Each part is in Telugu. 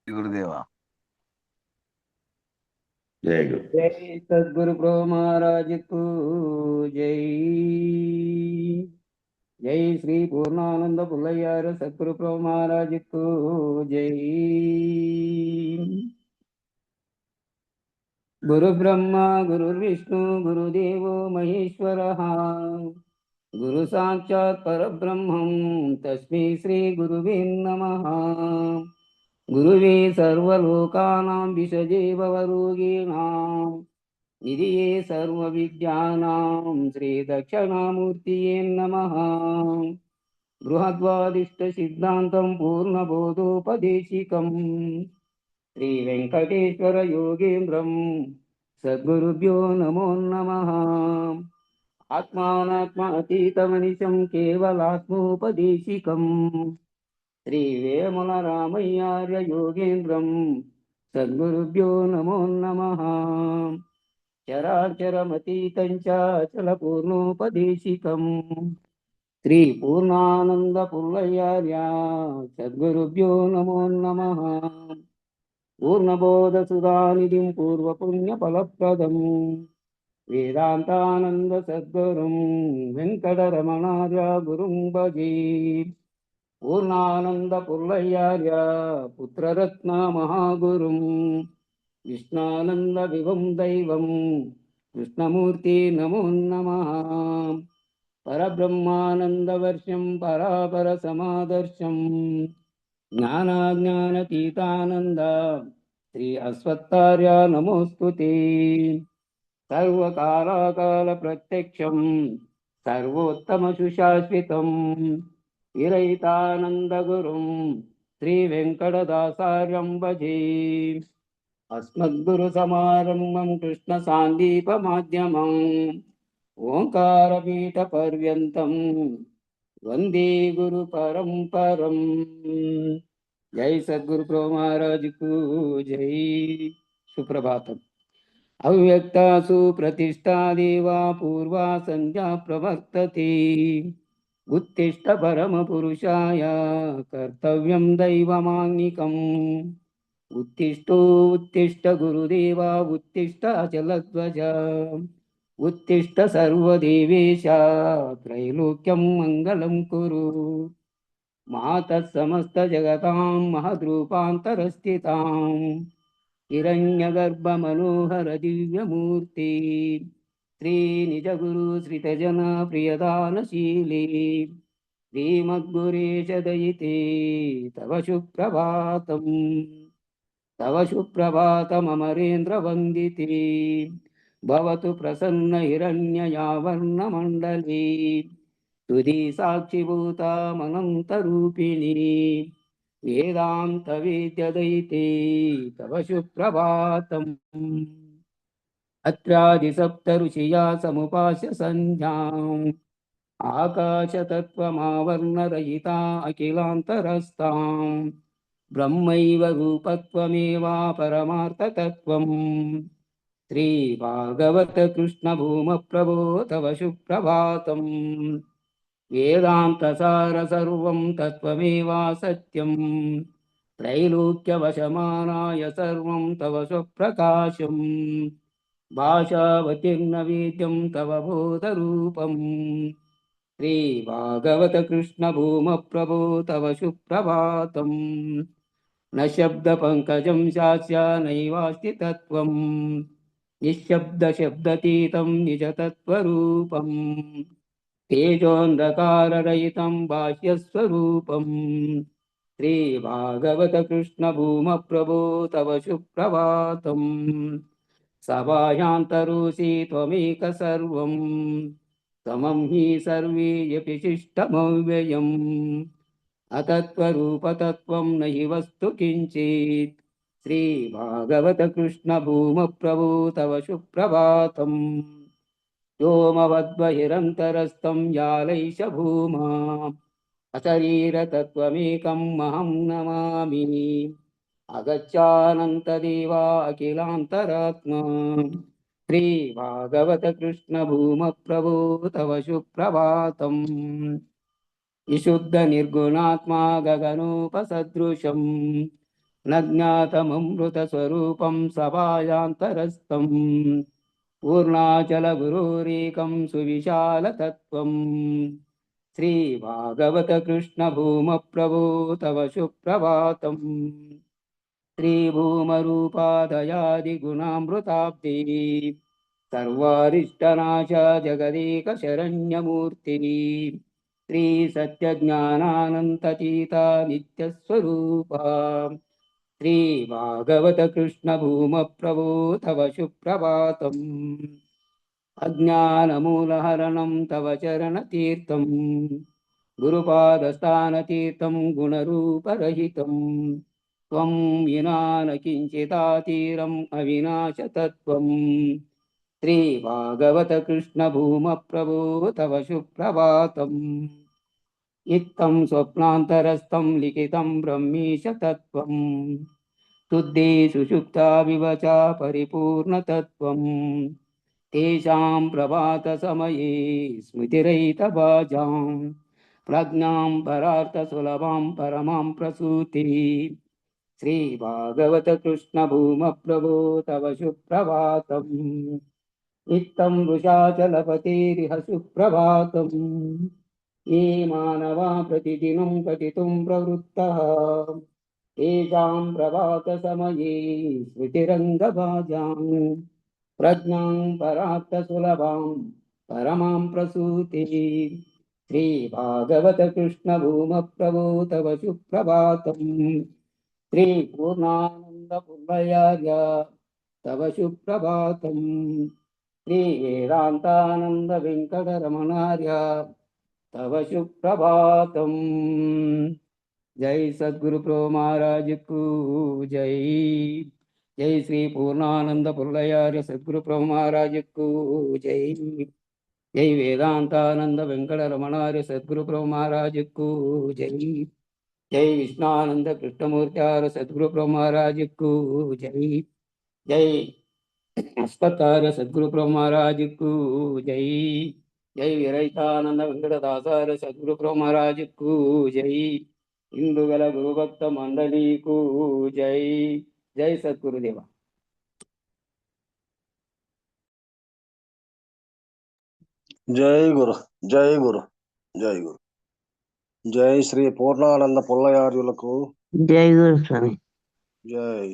గురుదేవా. జయ గురు. जय सद्गुरु प्रो महाराज को जय। जय श्री पूर्णानंद पुल्लयार सद्गुरु प्रो महाराज को जय। गुरु ब्रह्मा गुरुर्विष्णु गुरुदेवो महेश्वरः गुरु साक्षात् परब्रह्मं तस्मै श्री गुरुवे नमः। गुरुवे सर्वलोकानां विषजे भवरोगिणां निधिये सर्वविद्यानां श्रीदक्षिणामूर्तये नमः। बृहद्वादिष्टसिद्धान्तं पूर्णबोधोपदेशिकं श्रीवेङ्कटेश्वर योगेन्द्रं सद्गुरुभ्यो नमो नमः। आत्मानात्मातीतमनिशं केवलात्मोपदेशिकं श्रीवेमलरामय्यार्य योगेन्द्रं सद्गुरुभ्यो नमो नमः। चराचरमतीतं च अचलपूर्णोपदेशिकं श्रीपूर्णानन्दपुल्लयार्य सद्गुरुभ्यो नमो नमः। पूर्णबोधसुधानिधिं पूर्वपुण्यफलप्रदं वेदान्तानन्दसद्गुरुं वेङ्कटरमणार्य गुरुं भजे। पूर्णानन्दपुल्लयार्य पुत्ररत्नमहागुरुं विष्णानन्दविभं दैवं कृष्णमूर्ति नमो नमः। परब्रह्मानन्दवर्षं परापरसमादर्शं ज्ञानाज्ञानतीतानन्द श्री अश्वत्थार्य नमोऽस्तु ते। सर्वकालाकालप्रत्यक्षं सर्वोत्तमसुशाश्वितं विरहितानन्दगुरुं श्रीवेङ्कटदासार्यं भजे। अस्मद्गुरुसमारम्भं कृष्णसान्दीपमाध्यमम् ओङ्कारपीठपर्यन्तं वन्दे गुरुपरम्परम्। जय सद्गुरु प्रो महाराज को जय। सुप्रभातम्। अव्यक्तासु प्रतिष्ठा देवा पूर्वा संध्या प्रवर्तते उत्तिष्ठ परमपुरुषाय कर्तव्यं दैवमान्निकम्। उत्तिष्ठ गुरुदेवा उत्तिष्ठ अचलध्वज उत्तिष्ठ सर्वदेवेश त्रैलोक्यं मङ्गलं कुरु। मातः समस्तजगतां महद्रूपान्तरस्थितां हिरण्यगर्भमनोहर दिव्यमूर्ति श्रीनिजगुरु श्रितजन प्रियदानशीले श्रीमद्गुरेश दयिते तव सुप्रभातमरेन्द्रवन्दिते भवतु प्रसन्न हिरण्ययावर्णमण्डले तुदी साक्षिभूतामनन्तरूपिणी वेदान्तवेद्यदयिते तव सुप्रभातम्। अत्रादिसप्तऋषिया समुपास्य सन्ध्याम् आकाशतत्त्वमावर्णरहिता अखिलान्तरस्ताम् ब्रह्मैव रूपत्वमेवा परमार्थतत्त्वम्। श्रीभागवत कृष्णभूमप्रभो तव सुप्रभातम्। वेदान्तसार सर्वं तत्त्वमेवा सत्यम् त्रैलोक्यवशमानाय सर्वं तव स्वप्रकाशम् भाषावतीर्णवेद्यं तव बोधरूपम्। श्रीभागवत कृष्णभूमप्रभो तव सुप्रभातम्। न शब्दपङ्कजं शास्य नैवास्ति तत्त्वम् निःशब्दशब्दतीतं निजतत्त्वरूपम् तेजोऽन्धकाररहितं बाह्यस्वरूपं श्रीभागवत कृष्णभूमप्रभो तव सुप्रभातम्। सभायान्तरोषि त्वमेक सर्वं समं हि सर्वेऽपि शिष्टमव्ययम् अतत्त्वरूपतत्त्वं न हि वस्तु किञ्चित् श्रीभागवत कृष्णभूमप्रभो तव सुप्रभातम्। व्योमवद्बहिरन्तरस्थं जालैष भूमा अशरीरतत्त्वमेकं महं नमामि। अगच्छानन्तदेवा अखिलान्तरात्मा श्रीभागवत कृष्णभूमप्रभो तव सुप्रभातम्। विशुद्धनिर्गुणात्मा गगनोपसदृशं न ज्ञातममृतस्वरूपं सभायान्तरस्थं पूर्णाचलगुरुरीकं सुविशालतत्त्वम् श्रीभागवतकृष्णभूमप्रभो तव सुप्रभातम् श्रीभूमरूपादयादिगुणामृताब्धि सर्वारिष्टनाश जगदेकशरण्यमूर्तिनि श्रीसत्यज्ञानानन्ततीता नित्यस्वरूपा श्रीभागवतकृष्णभूमप्रभो तव सुप्रभातम् अज्ञानमूलहरणं तव चरणतीर्थं गुरुपादस्थानतीर्थं गुणरूपरहितं त्वं विना न किञ्चिदातीरम् अविनाशतत्त्वं श्रीभागवतकृष्णभूमप्रभो तव सुप्रभातम् इत्थं स्वप्नान्तरस्थं लिखितं ब्रह्मीश तत्त्वं शुद्धे सुषुप्ता विवचा परिपूर्णतत्त्वम् तेषां प्रभातसमये स्मृतिरहितभाजां प्रज्ञां परार्थसुलभां परमां प्रसूतिः श्रीभागवतकृष्णभूमप्रभो तव सुप्रभातम् इत्थं वृषाचलपतेरिह सुप्रभातम् ये मानवा प्रतिदिनं पठितुं प्रवृत्तः तेषां प्रभातसमये स्मृतिरङ्गभाजाम् प्रज्ञां परार्थसुलभां परमां प्रसूतिः श्रीभागवतकृष्णभूमप्रभो तव सुप्रभातम् श्रीपूर्णानन्दपुल्लयार्य तव सुप्रभातम् श्रीवेदान्तानन्दवेङ्कटरमणार्य तव सुप्रभातम् जय सद्गुरु प्रभु महाराज को जय। जय श्री पूर्णानंद पुल्लयार्य सद्गुरु प्रभु महाराज को जय। जय वेदांतानंद वेंकटरमणार्य सद्गुरु प्रभु महाराज को जय। जय विष्णानंद कृष्णमूर्त्यार्य सद्गुरु प्रभु महाराज को जय। जय अस्पतार्य सद्गुरु प्रभु महाराज को जय। जय विरहितानंद वेंकटदासार्य सद्गुरु प्रभु महाराज को जय। इंदुगल गुरुभक्त मंडली को जय। जय सद्गुरुदेवा। జై గురు, జై గురు, జై గురు. జై శ్రీ పూర్ణానంద పుల్లయార్యులకు జై గురు స్వామి. జై.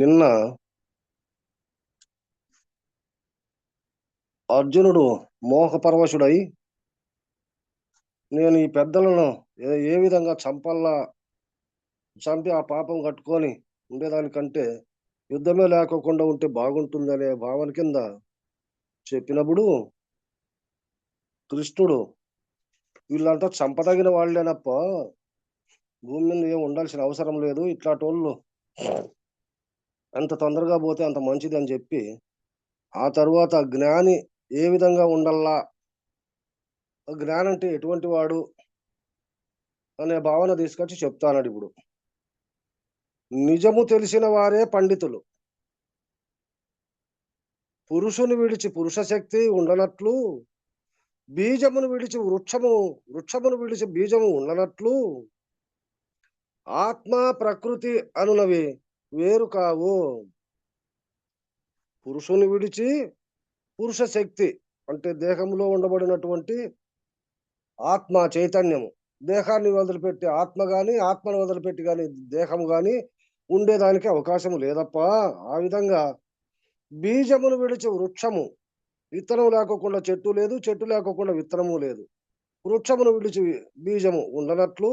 నిన్న అర్జునుడు మోహపరవశుడై నేను ఈ పెద్దలను ఏ విధంగా చంపి ఆ పాపం కట్టుకొని ఉండేదానికంటే యుద్ధమే లేకోకుండా ఉంటే బాగుంటుందనే భావన కింద చెప్పినప్పుడు కృష్ణుడు వీళ్ళంతా చంపదగిన వాళ్ళేనప్ప, భూమి మీద ఏం ఉండాల్సిన అవసరం లేదు, ఇట్లాంటోళ్ళు ఎంత తొందరగా పోతే అంత మంచిది అని చెప్పి ఆ తర్వాత జ్ఞాని ఏ విధంగా ఉండల్లా, జ్ఞానం అంటే ఎటువంటి వాడు అనే భావన తీసుకొచ్చి చెప్తానడు. ఇప్పుడు నిజము తెలిసిన వారే పండితులు. పురుషుని విడిచి పురుష శక్తి ఉండనట్లు, బీజమును విడిచి వృక్షమును విడిచి బీజము ఉండనట్లు, ఆత్మ ప్రకృతి అనునవి వేరు కావు. పురుషుని విడిచి పురుష శక్తి అంటే దేహంలో ఉండబడినటువంటి ఆత్మ చైతన్యము, దేహాన్ని వదిలిపెట్టి ఆత్మ గాని, ఆత్మను వదిలిపెట్టి గాని దేహము గాని ఉండేదానికి అవకాశం లేదప్ప. ఆ విధంగా బీజమును విడిచి వృక్షము, విత్తనం లేకోకుండా చెట్టు లేదు, చెట్టు లేకోకుండా విత్తనము లేదు, వృక్షమును విడిచి బీజము ఉండనట్లు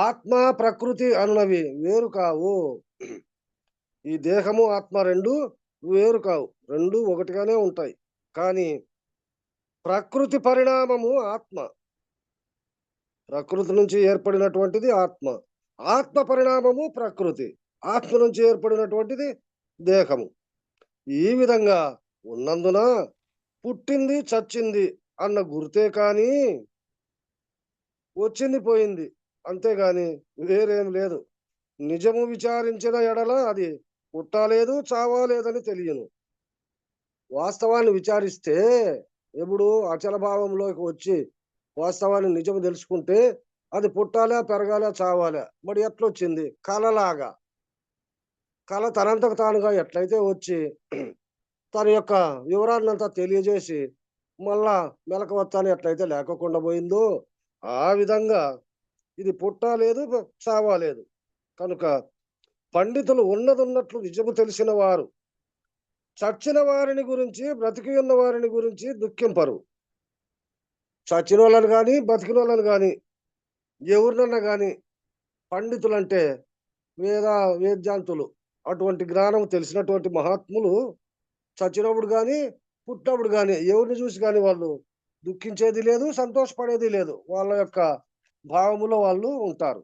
ఆత్మ ప్రకృతి అనునవి వేరు కావు. ఈ దేహము ఆత్మ రెండు వేరు కావు, రెండు ఒకటిగానే ఉంటాయి. కానీ ప్రకృతి పరిణామము ఆత్మ, ప్రకృతి నుంచి ఏర్పడినటువంటిది ఆత్మ, ఆత్మ పరిణామము ప్రకృతి, ఆత్మ నుంచి ఏర్పడినటువంటిది దేహము. ఈ విధంగా ఉన్నందున పుట్టింది చచ్చింది అన్న గుర్తే కానీ వచ్చింది పోయింది అంతేగాని వేరేం లేదు. నిజము విచారించిన ఎడల అది పుట్టలేదు చావాలేదని తెలియను. వాస్తవాన్ని విచారిస్తే ఎప్పుడు అచల భావంలోకి వచ్చి వాస్తవాన్ని నిజం తెలుసుకుంటే అది పుట్టాలా, పెరగాలా, చావాలా, మరి ఎట్లొచ్చింది? కలలాగా. కల తనంతకు తానుగా ఎట్లయితే వచ్చి తన యొక్క వివరాన్నంతా తెలియజేసి మళ్ళా మెలకువత్తాన్ని ఎట్లయితే లేకోకుండా పోయిందో ఆ విధంగా ఇది పుట్టలేదు, చావలేదు. కనుక పండితులు ఉన్నదున్నట్లు నిజము తెలిసిన వారు చచ్చిన వారిని గురించి, బ్రతికి ఉన్న వారిని గురించి దుఃఖింపరు. చచ్చిన వాళ్ళని కానీ, బతికిన వాళ్ళని కానీ, ఎవరినన్నా కానీ పండితులంటే వేద వేద్యాంతులు, అటువంటి జ్ఞానం తెలిసినటువంటి మహాత్ములు చచ్చినప్పుడు కానీ, పుట్టినప్పుడు కానీ ఎవరిని చూసి కానీ వాళ్ళు దుఃఖించేది లేదు, సంతోషపడేది లేదు. వాళ్ళ యొక్క భావములో వాళ్ళు ఉంటారు.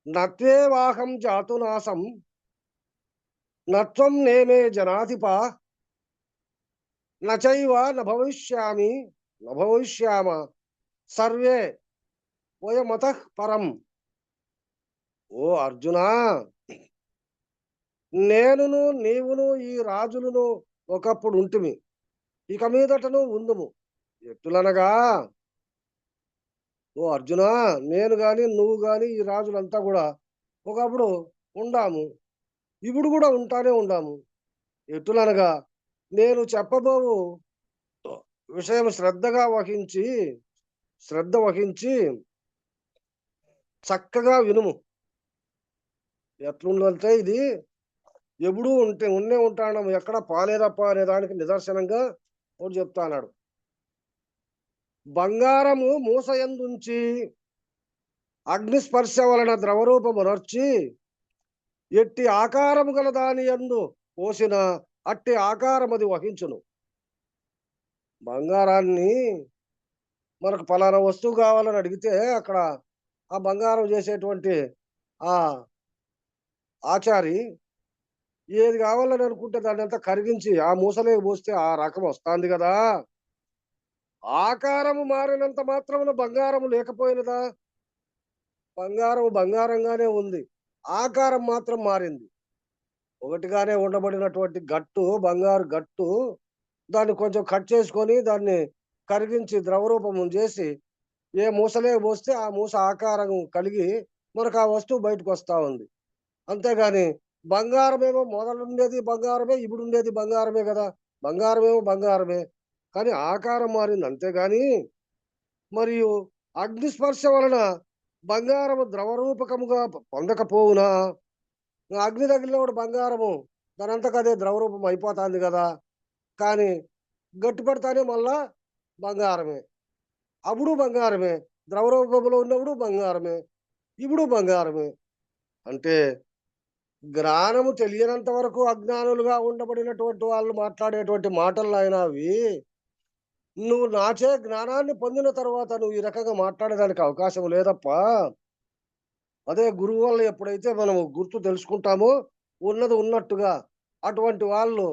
నత్వే వాహం జాతునాసం నత్వం నేమే జనాధిప నచైవ నభవిష్యామి నభవిష్యామ సర్వే వయమతః పరం. ఓ అర్జునా, నేనును నీవును ఈ రాజులను ఒకప్పుడు ఉంటిమి, ఇక మీదటను ఉందుము. ఎట్టులనగా ఓ అర్జునా, నేను గాని నువ్వు గాని ఈ రాజులంతా కూడా ఒకప్పుడు ఉండాము, ఇప్పుడు కూడా ఉంటానే ఉండాము. ఎట్టులనగా నేను చెప్పబోవు విషయం శ్రద్ధ వహించి చక్కగా వినుము. ఎట్లుందంటే ఇది ఎప్పుడూ ఉన్నే ఉంటాను, ఎక్కడ పాలేదప్ప అనే దానికి నిదర్శనంగా ఒకటి చెప్తాన్నాడు. బంగారము మూసయందుంచి అగ్నిస్పర్శ వలన ద్రవరూపము నర్చి ఎట్టి ఆకారము గల దాని యందు పోసిన అట్టి ఆకారమది వహించును. బంగారాన్ని మనకు ఫలానా వస్తువు కావాలని అడిగితే అక్కడ ఆ బంగారం చేసేటువంటి ఆ ఆచారి ఏది కావాలని అనుకుంటే దాన్ని అంతా కరిగించి ఆ మూసలే పోస్తే ఆ రకం వస్తుంది కదా. ఆకారము మారినంత మాత్రమున బంగారము లేకపోయినదా? బంగారం బంగారంగానే ఉంది, ఆకారం మాత్రం మారింది. ఒకటిగానే ఉండబడినటువంటి గట్టు, బంగారు గట్టు, దాన్ని కొంచెం కట్ చేసుకొని దాన్ని కరిగించి ద్రవరూపము చేసి ఏ మూసలే పోస్తే ఆ మూస ఆకారం కలిగి మనకు ఆ వస్తువు బయటకు వస్తా ఉంది. అంతేగాని బంగారమేమో మొదలుండేది బంగారమే, ఇప్పుడు ఉండేది బంగారమే కదా. బంగారమేమో బంగారమే, కానీ ఆకారం మారింది అంతేగాని. మరియు అగ్నిస్పర్శ వలన బంగారము ద్రవరూపకముగా పొందకపోవునా? అగ్ని తగిలినప్పుడు బంగారము దానంతకు అదే ద్రవరూపం అయిపోతుంది కదా. కానీ గట్టి పడతానే మళ్ళా బంగారమే, అప్పుడు బంగారమే, ద్రవరూపంలో ఉన్నప్పుడు బంగారమే, ఇప్పుడు బంగారమే. అంటే జ్ఞానము తెలియనంత వరకు అజ్ఞానులుగా ఉండబడినటువంటి వాళ్ళు మాట్లాడేటువంటి మాటలు అయినా అవి. నువ్వు నాచే జ్ఞానాన్ని పొందిన తర్వాత నువ్వు ఈ రకంగా మాట్లాడేదానికి అవకాశం లేదప్పా. అదే గురువు వల్ల ఎప్పుడైతే మనం గుర్తు తెలుసుకుంటామో ఉన్నది ఉన్నట్టుగా, అటువంటి వాళ్ళు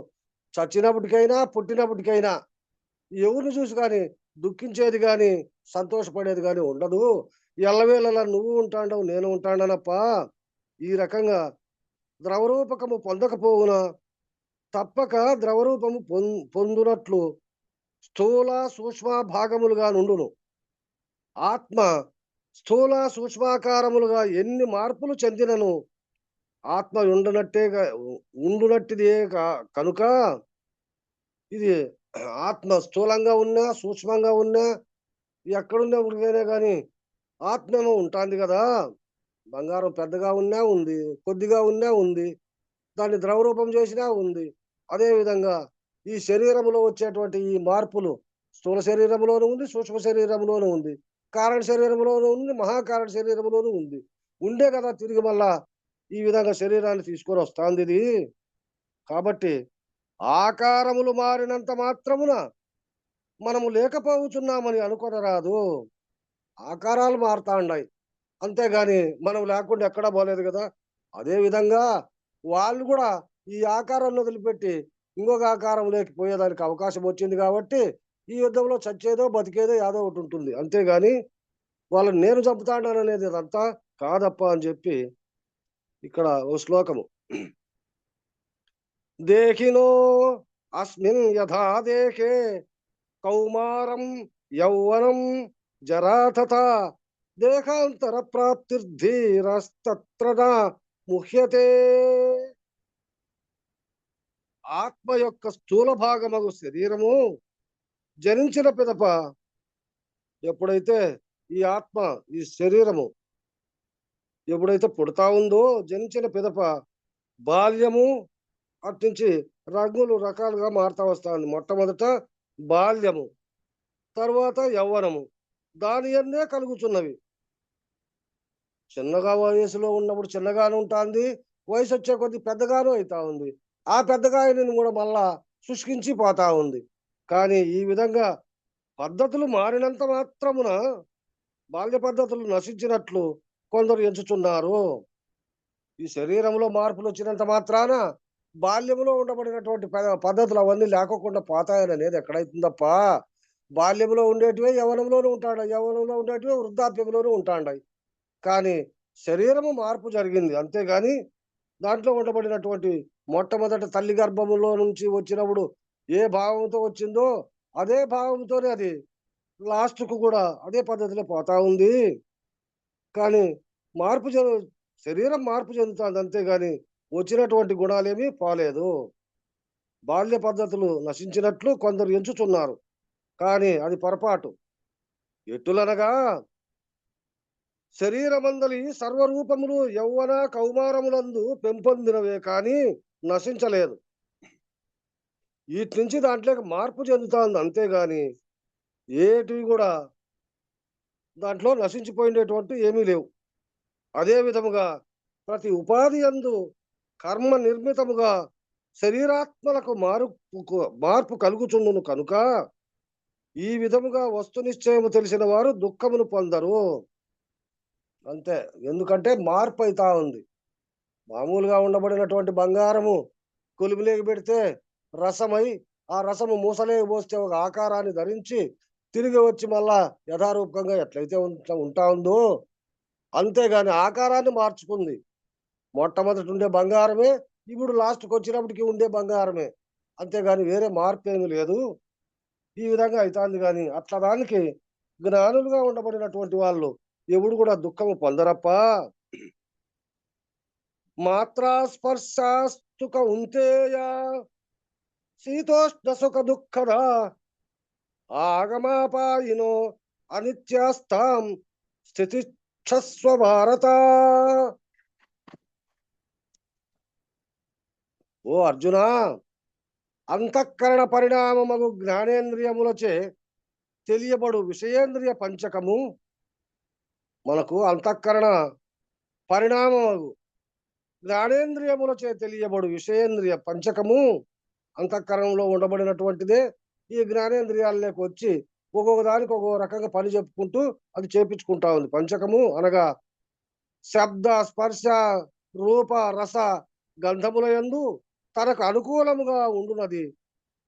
చచ్చినప్పటికైనా పుట్టినప్పటికైనా ఎవరిని చూసి కానీ దుఃఖించేది కానీ సంతోషపడేది కానీ ఉండదు. ఎల్లవేళలా నువ్వు ఉంటాండవు, నేను ఉంటానప్ప. ఈ రకంగా ద్రవరూపకము పొందకపోవునా తప్పక ద్రవరూపము పొందునట్లు స్థూల సూక్ష్మ భాగములుగా నుండును. ఆత్మ స్థూల సూక్ష్మాకారములుగా ఎన్ని మార్పులు చెందినను ఆత్మ ఉండునట్టిదే కనుక ఇది ఆత్మ స్థూలంగా ఉన్నా సూక్ష్మంగా ఉన్నా ఎక్కడున్నా ఉడికైనా కానీ ఆత్మేమో ఉంటుంది కదా. బంగారం పెద్దగా ఉన్నా ఉంది, కొద్దిగా ఉన్నా ఉంది, దాన్ని ద్రవరూపం చేసినా ఉంది. అదేవిధంగా ఈ శరీరంలో వచ్చేటువంటి ఈ మార్పులు స్థూల శరీరంలోనూ ఉంది, సూక్ష్మ శరీరంలోనూ ఉంది, కారణ శరీరంలోనూ ఉంది, మహాకారణ శరీరంలోనూ ఉంది. ఉండే కదా తిరిగి మళ్ళా ఈ విధంగా శరీరాన్ని తీసుకొని వస్తుంది ఇది. కాబట్టి ఆకారములు మారినంత మాత్రమున మనము లేకపోతున్నామని అనుకొనరాదు. ఆకారాలు మారుతా ఉన్నాయి, అంతేగాని మనం లేకుండా ఎక్కడా పోలేదు కదా. అదే విధంగా వాళ్ళు కూడా ఈ ఆకారాన్ని వదిలిపెట్టి ఇంకొక ఆకారం లేకపోయేదానికి అవకాశం వచ్చింది కాబట్టి ఈ యుద్ధంలో చచ్చేదో బతికేదో ఏదో ఒకటి ఉంటుంది. అంతేగాని వాళ్ళని నేను చంపుతాను అనేది అదంతా కాదప్ప అని చెప్పి ఇక్కడ ఓ శ్లోకము. దేహినో అస్మిన్ యథా దేహే కౌమారం యౌవనం జరా తథా దేహాంతర ప్రాప్తిర్ధీరస్తత్ర నా ముహ్యతే. ఆత్మ యొక్క స్థూల భాగమగు శరీరము జనించిన పిదప, ఎప్పుడైతే ఈ ఆత్మ ఈ శరీరము ఎప్పుడైతే పుడతా ఉందో, జనించిన పిదప బాల్యము అట్నుంచి రంగులు రకాలుగా మారుతా వస్తా ఉంది. మొట్టమొదట బాల్యము, తర్వాత యవ్వనము, దాని అన్నే కలుగుతున్నవి. చిన్నగా వయసులో ఉన్నప్పుడు చిన్నగానే ఉంటుంది, వయసు వచ్చే కొద్ది పెద్దగాను అవుతా ఉంది. ఆ పెద్దగాయని కూడా మళ్ళా శుష్కించి పోతా ఉంది. కానీ ఈ విధంగా పద్ధతులు మారినంత మాత్రమున బాల్య పద్ధతులు నశించినట్లు కొందరు ఎంచుతున్నారు. ఈ శరీరంలో మార్పులు వచ్చినంత మాత్రాన బాల్యంలో ఉండబడినటువంటి పద్ధతులు అవన్నీ లేకోకుండా పోతాయని అనేది ఎక్కడైతుందప్ప. బాల్యంలో ఉండేటివే యవనంలోనూ ఉంటాడు, యవనంలో ఉండేటివే వృద్ధాప్యంలోనూ ఉంటాయి. కానీ శరీరము మార్పు జరిగింది, అంతేగాని దాంట్లో ఉండబడినటువంటి మొట్టమొదటి తల్లి గర్భములో నుంచి వచ్చినప్పుడు ఏ భావంతో వచ్చిందో అదే భావంతోనే అది లాస్ట్కు కూడా అదే పద్ధతిలో పోతా ఉంది. కానీ మార్పు శరీరం మార్పు చెందుతుంది, అంతేగాని వచ్చినటువంటి గుణాలేమీ పోలేదు. బాల్య పద్ధతులు నశించినట్లు కొందరు ఎంచుతున్నారు, కానీ అది పొరపాటు. ఎట్టులనగా శరీరమందలి సర్వరూపములు యౌవన కౌమారములందు పెంపొందినవే కానీ నశించలేదు. వీటి నుంచి దాంట్లోకి మార్పు చెందుతుంది, అంతేగాని ఏటివి కూడా దాంట్లో నశించిపోయినటువంటి ఏమీ లేవు. అదే విధముగా ప్రతి ఉపాధి యందు కర్మ నిర్మితముగా శరీరాత్మలకు మార్పు కలుగుచుండును కనుక ఈ విధముగా వస్తు నిశ్చయము తెలిసిన వారు దుఃఖమును పొందరు. అంతే, ఎందుకంటే మార్పు అవుతా ఉంది. మామూలుగా ఉండబడినటువంటి బంగారము కొలిమిలేకి పెడితే రసమై, ఆ రసము మూసలేకి పోస్తే ఒక ఆకారాన్ని ధరించి తిరిగి వచ్చి మళ్ళా యథారూపంగా ఎట్లయితే ఉంటా ఉందో, అంతేగాని ఆకారాన్ని మార్చుకుంది. మొట్టమొదటి ఉండే బంగారమే ఇప్పుడు లాస్ట్కి వచ్చినప్పటికి ఉండే బంగారమే, అంతేగాని వేరే మార్పు ఏమి లేదు. ఈ విధంగా అవుతుంది. కానీ అట్లా దానికి జ్ఞానులుగా ఉండబడినటువంటి వాళ్ళు ఎప్పుడు కూడా దుఃఖము పొందరప్ప. మాత్రా స్పర్శాస్తుక ఉంతేయ శీతోష్ణ సుఖ దుఃఖద ఆగమాపాయినో అనిత్యాస్తాం స్థితిచ్ఛస్వ భారత. ఓ అర్జున, అంతఃకరణ పరిణామము జ్ఞానేంద్రియములచే తెలియబడు విషయేంద్రియ పంచకము, మనకు అంతఃకరణ పరిణామము జ్ఞానేంద్రియములచే తెలియబడు విషయేంద్రియ పంచకము అంతఃకరణంలో ఉండబడినటువంటిదే. ఈ జ్ఞానేంద్రియాలకు వచ్చి ఒక్కొక్క దానికి ఒక్కొక్క రకంగా పని చెప్పుకుంటూ అది చేపించుకుంటా ఉంది. పంచకము అనగా శబ్ద స్పర్శ రూప రస గంధముల యందు తనకు అనుకూలముగా ఉండునది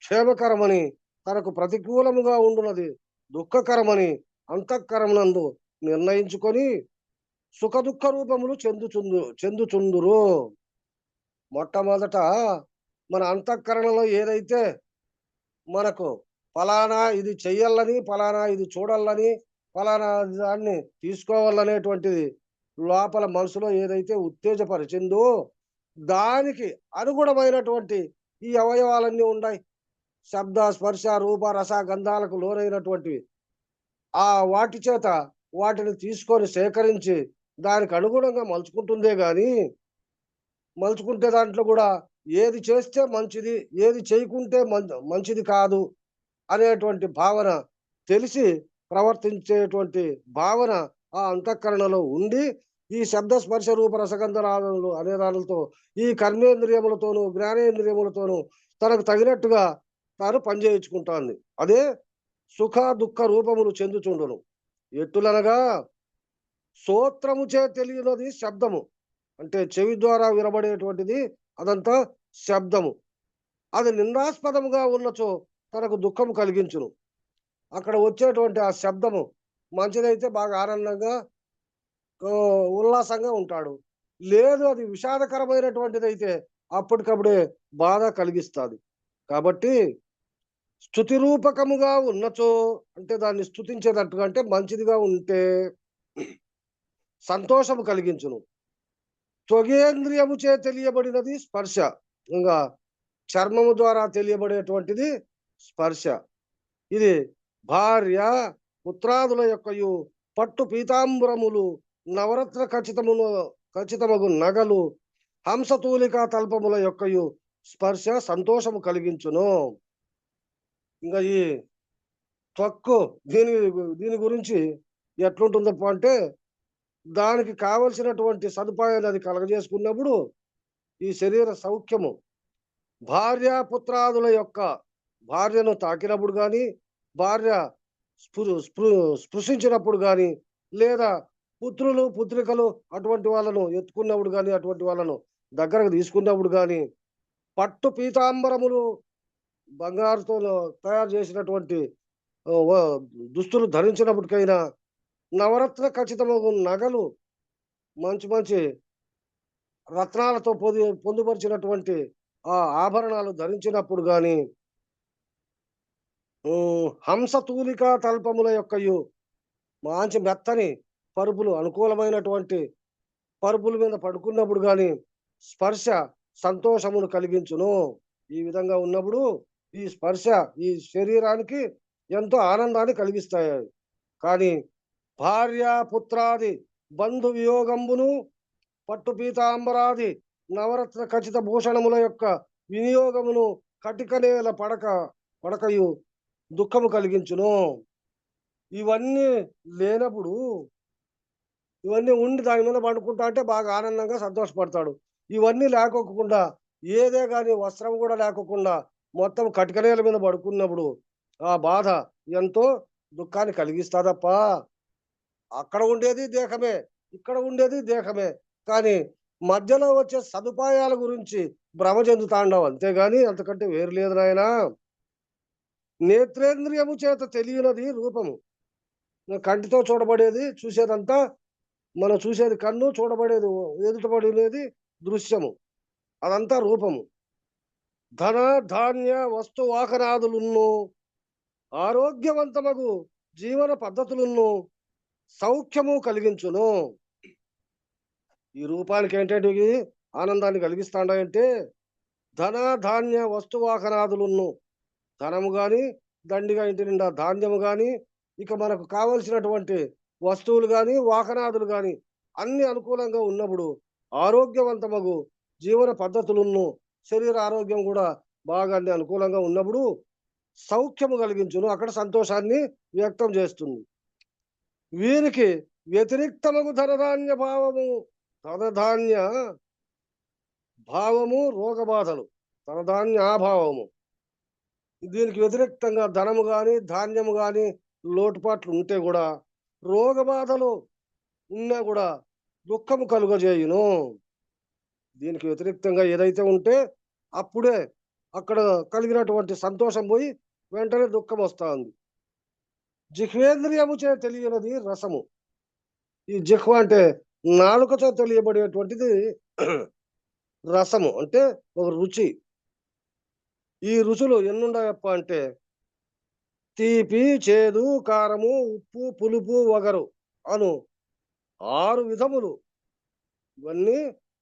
క్షేమకరమని, తనకు ప్రతికూలముగా ఉండునది దుఃఖకరమని అంతఃకరమునందు నిర్ణయించుకొని సుఖ దుఃఖ రూపములు చెందుచుందురు. మొట్టమొదట మన అంతఃకరణలో ఏదైతే మనకు ఫలానా ఇది చెయ్యాలని, ఫలానా ఇది చూడాలని, ఫలానా దాన్ని తీసుకోవాలనేటువంటిది లోపల మనసులో ఏదైతే ఉత్తేజపరిచిందో దానికి అనుగుణమైనటువంటి ఈ అవయవాలన్నీ ఉన్నాయి. శబ్ద స్పర్శ రూప రస గంధాలకు లోనైనటువంటివి. ఆ వాటి చేత వాటిని తీసుకొని సేకరించి దానికి అనుగుణంగా మలుచుకుంటుందే గాని, మలుచుకుంటే దాంట్లో కూడా ఏది చేస్తే మంచిది, ఏది చేయకుంటే మంచిది కాదు అనేటువంటి భావన తెలిసి ప్రవర్తించేటువంటి భావన ఆ అంతఃకరణలో ఉండి, ఈ శబ్ద స్పర్శ రూప రసగంధరాలు అనే దానితో ఈ కర్మేంద్రియములతోనూ జ్ఞానేంద్రియములతోనూ తనకు తగినట్టుగా తాను పనిచేయించుకుంటాంది. అదే సుఖ దుఃఖ రూపములు చెందుచుండును. ఎట్టులనగా స్తోత్రముచే తెలియనది శబ్దము, అంటే చెవి ద్వారా వినబడేటువంటిది అదంతా శబ్దము. అది నిందాస్పదముగా ఉన్నచో తనకు దుఃఖము కలిగించును. అక్కడ వచ్చేటువంటి ఆ శబ్దము మంచిదైతే బాగా ఆనందంగా ఉల్లాసంగా ఉంటాడు. లేదు అది విషాదకరమైనటువంటిది అయితే అప్పటికప్పుడే బాధ కలిగిస్తుంది. కాబట్టి స్తుతి రూపకముగా ఉన్నచో అంటే దాన్ని స్తుతించేటట్టుగా అంటే మంచిదిగా ఉంటే సంతోషము కలిగించును. త్వగేంద్రియము చే తెలియబడినది స్పర్శ. ఇంకా చర్మము ద్వారా తెలియబడేటువంటిది స్పర్శ. ఇది భార్య పుత్రాదుల యొక్కయు పట్టు పీతాంబరములు నవరత్న ఖచ్చితమగు నగలు హంసతూలికా తల్పముల యొక్కయు స్పర్శ సంతోషము కలిగించును. ఇంకా ఈ త్వక్కు దీని గురించి ఎట్లుంటుందప్ప అంటే దానికి కావలసినటువంటి సదుపాయాలు అది కలగజేసుకున్నప్పుడు ఈ శరీర సౌఖ్యము భార్య పుత్రాదుల యొక్క భార్యను తాకినప్పుడు కానీ భార్య స్పృశించినప్పుడు కానీ లేదా పుత్రులు పుత్రికలు అటువంటి వాళ్ళను ఎత్తుకున్నప్పుడు కానీ అటువంటి వాళ్ళను దగ్గరకు తీసుకున్నప్పుడు కానీ పట్టు పీతాంబరములు బంగారుతో తయారు చేసినటువంటి దుస్తులు ధరించినప్పటికైనా నవరత్న ఖచ్చితమగు నగలు మంచి మంచి రత్నాలతో పొందుపరిచినటువంటి ఆ ఆభరణాలు ధరించినప్పుడు కానీ హంసతూలికా తల్పముల యొక్కయు మంచి మెత్తని పరుపులు అనుకూలమైనటువంటి పరుపుల మీద పడుకున్నప్పుడు కానీ స్పర్శ సంతోషమును కలిగించును. ఈ విధంగా ఉన్నప్పుడు ఈ స్పర్శ ఈ శరీరానికి ఎంతో ఆనందాన్ని కలిగిస్తాయి. కానీ భార్య పుత్రాది బంధు వియోగంబును పట్టు పీతాంబరాది నవరత్న ఖచ్చిత భూషణముల యొక్క వినియోగమును కటికనేల పడకయు దుఃఖము కలిగించును. ఇవన్నీ లేనప్పుడు ఇవన్నీ ఉండి దాని మీద పడుకుంటా అంటే బాగా ఆనందంగా సంతోషపడతాడు. ఇవన్నీ లేకోకుండా ఏదే కానీ వస్త్రం కూడా లేకోకుండా మొత్తం కటికనేల మీద పడుకున్నప్పుడు ఆ బాధ ఎంతో దుఃఖాన్ని కలిగిస్తాదప్ప. అక్కడ ఉండేది దేహమే, ఇక్కడ ఉండేది దేహమే, కానీ మధ్యలో వచ్చే సదుపాయాల గురించి భ్రమ చెందుతాండవు అంతేగాని అంతకంటే వేరు లేదు నాయనా. నేత్రేంద్రియము చేత తెలియనది రూపము. కంటితో చూడబడేది చూసేదంతా మనం చూసేది కన్ను, చూడబడేది ఎదుటబడేది దృశ్యము, అదంతా రూపము. ధన ధాన్య వస్తు వాహనాదులున్ను ఆరోగ్యవంతమగు జీవన పద్ధతులను సౌఖ్యము కలిగించును. ఈ రూపానికి ఏంటంటే ఆనందాన్ని కలిగిస్తాడంటే ధన ధాన్య వస్తు వాహనాదులను ధనము కానీ దండిగా ఇంటి నిండా ధాన్యము కానీ ఇక మనకు కావలసినటువంటి వస్తువులు కానీ వాహనాదులు కానీ అన్ని అనుకూలంగా ఉన్నప్పుడు ఆరోగ్యవంతమగు జీవన పద్ధతులను శరీర ఆరోగ్యం కూడా బాగా అన్ని అనుకూలంగా ఉన్నప్పుడు సౌఖ్యము కలిగించును. అక్కడ సంతోషాన్ని వ్యక్తం చేస్తుంది. వీరికి వ్యతిరిక్తమగు ధనధాన్య భావము రోగబాధలు ధనధాన్య అభావము. దీనికి వ్యతిరేక్తంగా ధనము కానీ ధాన్యము కానీ లోటుపాట్లు ఉంటే కూడా రోగబాధలు ఉన్నా కూడా దుఃఖము కలుగజేయును. దీనికి వ్యతిరేక్తంగా ఏదైతే ఉంటే అప్పుడే అక్కడ కలిగినటువంటి సంతోషం పోయి వెంటనే దుఃఖం వస్తా ఉంది. జిహ్వేంద్రియము చే తెలియనది రసము. ఈ జిహ్వ అంటే నాలుకతో తెలియబడేటువంటిది రసము అంటే ఒక రుచి. ఈ రుచులు ఎన్నుండయప్ప అంటే తీపి, చేదు, కారము, ఉప్పు, పులుపు, వగరు అను 6 విధములు. ఇవన్నీ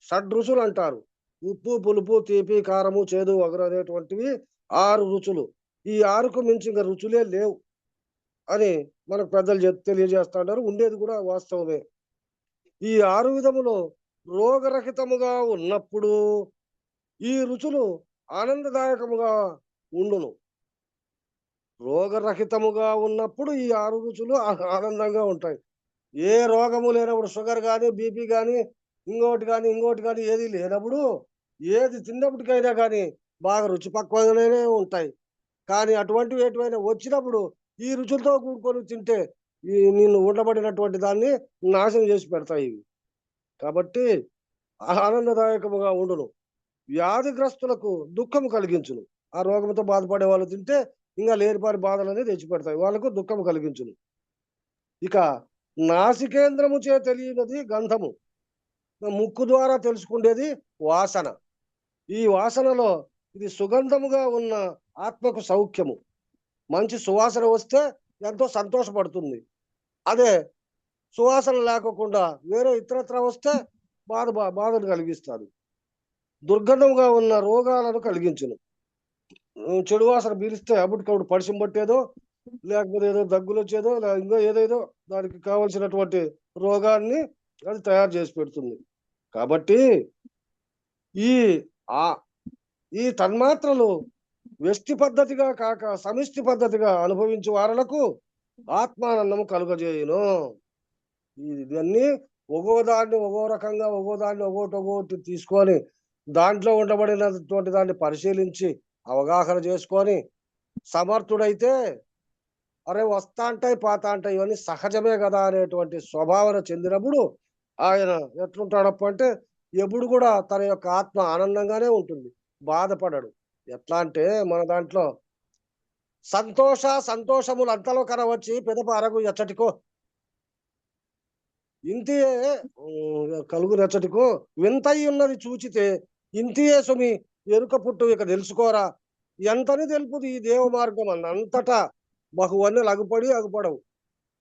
షడ్రుచులు అంటారు. ఉప్పు, పులుపు, తీపి, కారము, చేదు, వగరు అనేటువంటివి 6 రుచులు. ఈ 6కు మించి ఇంకా రుచులే లేవు అని మనకు పెద్దలు తెలియజేస్తున్నారు. ఉండేది కూడా వాస్తవమే. ఈ 6 విధములు రోగరహితముగా ఉన్నప్పుడు ఈ రుచులు ఆనందదాయకముగా ఉండును. రోగరహితముగా ఉన్నప్పుడు ఈ 6 రుచులు ఆనందంగా ఉంటాయి. ఏ రోగము లేనప్పుడు షుగర్ కానీ బీపీ కానీ ఇంకోటి కానీ ఏది లేనప్పుడు ఏది తిన్నప్పటికైనా కానీ బాగా రుచి పక్వంగానే ఉంటాయి. కానీ అటువంటివి ఎటువైనా వచ్చినప్పుడు ఈ రుచులతో కూడుకొని తింటే నిన్ను ఉండబడినటువంటి దాన్ని నాశనం చేసి పెడతాయి ఇవి. కాబట్టి ఆనందదాయకముగా ఉండును. వ్యాధిగ్రస్తులకు దుఃఖము కలిగించును. ఆ రోగంతో బాధపడే వాళ్ళు తింటే ఇంకా లేనిపారి బాధలనే తెచ్చిపెడతాయి, వాళ్ళకు దుఃఖము కలిగించును. ఇక నాసికేంద్రము చే తెలియనది గంధము. ముక్కు ద్వారా తెలుసుకునేది వాసన. ఈ వాసనలో ఇది సుగంధముగా ఉన్న ఆత్మకు సౌఖ్యము. మంచి సువాసన వస్తే ఎంతో సంతోషపడుతుంది. అదే సువాసన లేకోకుండా వేరే ఇతరత్ర వస్తే బాధను కలిగిస్తాడు. దుర్గంధంగా ఉన్న రోగాలను కలిగించును. చెడు వాసన పీలిస్తే అప్పటికప్పుడు పరిచయం పట్టేదో, లేకపోతే ఏదో దగ్గులు వచ్చేదో, ఇంకా ఏదేదో దానికి కావలసినటువంటి రోగాన్ని అది తయారు చేసి పెడుతుంది. కాబట్టి ఈ ఆ ఈ తన్మాత్రలు వ్యష్టి పద్ధతిగా కాక సమిష్టి పద్ధతిగా అనుభవించే వారలకు ఆత్మానందము కలుగజేయును. ఇవన్నీ ఒక్కో దాన్ని ఒక్కో రకంగా, ఒక్కో దాన్ని ఒక్కోటి తీసుకొని దాంట్లో ఉండబడినటువంటి దాన్ని పరిశీలించి అవగాహన చేసుకొని సమర్థుడైతే అరే వస్తా అంటాయి పాత అంటాయి ఇవన్నీ సహజమే కదా అనేటువంటి స్వభావన చెందినప్పుడు ఆయన ఎట్లుంటాడప్ప అంటే ఎప్పుడు కూడా తన యొక్క ఆత్మ ఆనందంగానే ఉంటుంది, బాధపడడు. ఎట్లా అంటే మన దాంట్లో సంతోషములు అంతలో కనవచ్చి పెదప అరగు ఎచ్చటికో ఇంతియే కలుగు నెచ్చటికో వింతయి ఉన్నది చూచితే ఇంతియే సుమి ఎరుక పుట్టు ఇక తెలుసుకోరా ఎంతని తెలుపుది ఈ దేవ మార్గం అన్నంతటా బహువన్నీ అగుపడవు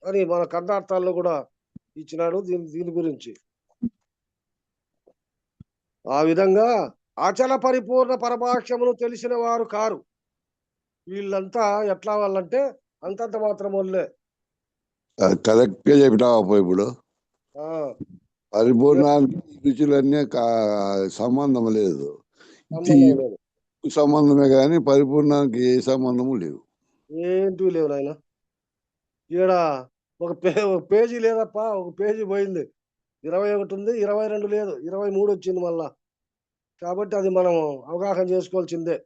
అని మన కర్ణార్థాల్లో కూడా ఇచ్చినాడు దీని గురించి. ఆ విధంగా అచల పరిపూర్ణ పరమాక్షమును తెలిసిన వారు కారు. వీళ్ళంతా ఎట్లా వాళ్ళంటే అంతంత మాత్రం వాళ్ళే. కరెక్ట్ గా చెప్పినావా ఇప్పుడు? పరిపూర్ణానికి రుచులన్నీ సంబంధం లేదు, సంబంధమే కానీ పరిపూర్ణానికి ఏ సంబంధము లేవు, ఏంటి లేవు నాయన. ఈడ ఒక పేజీ లేదప్ప, ఒక పేజీ పోయింది, 21 ఉంది, 22 లేదు, 23 వచ్చింది మళ్ళా. కాబట్టి అది మనం అవగాహన చేసుకోవాల్సిందే.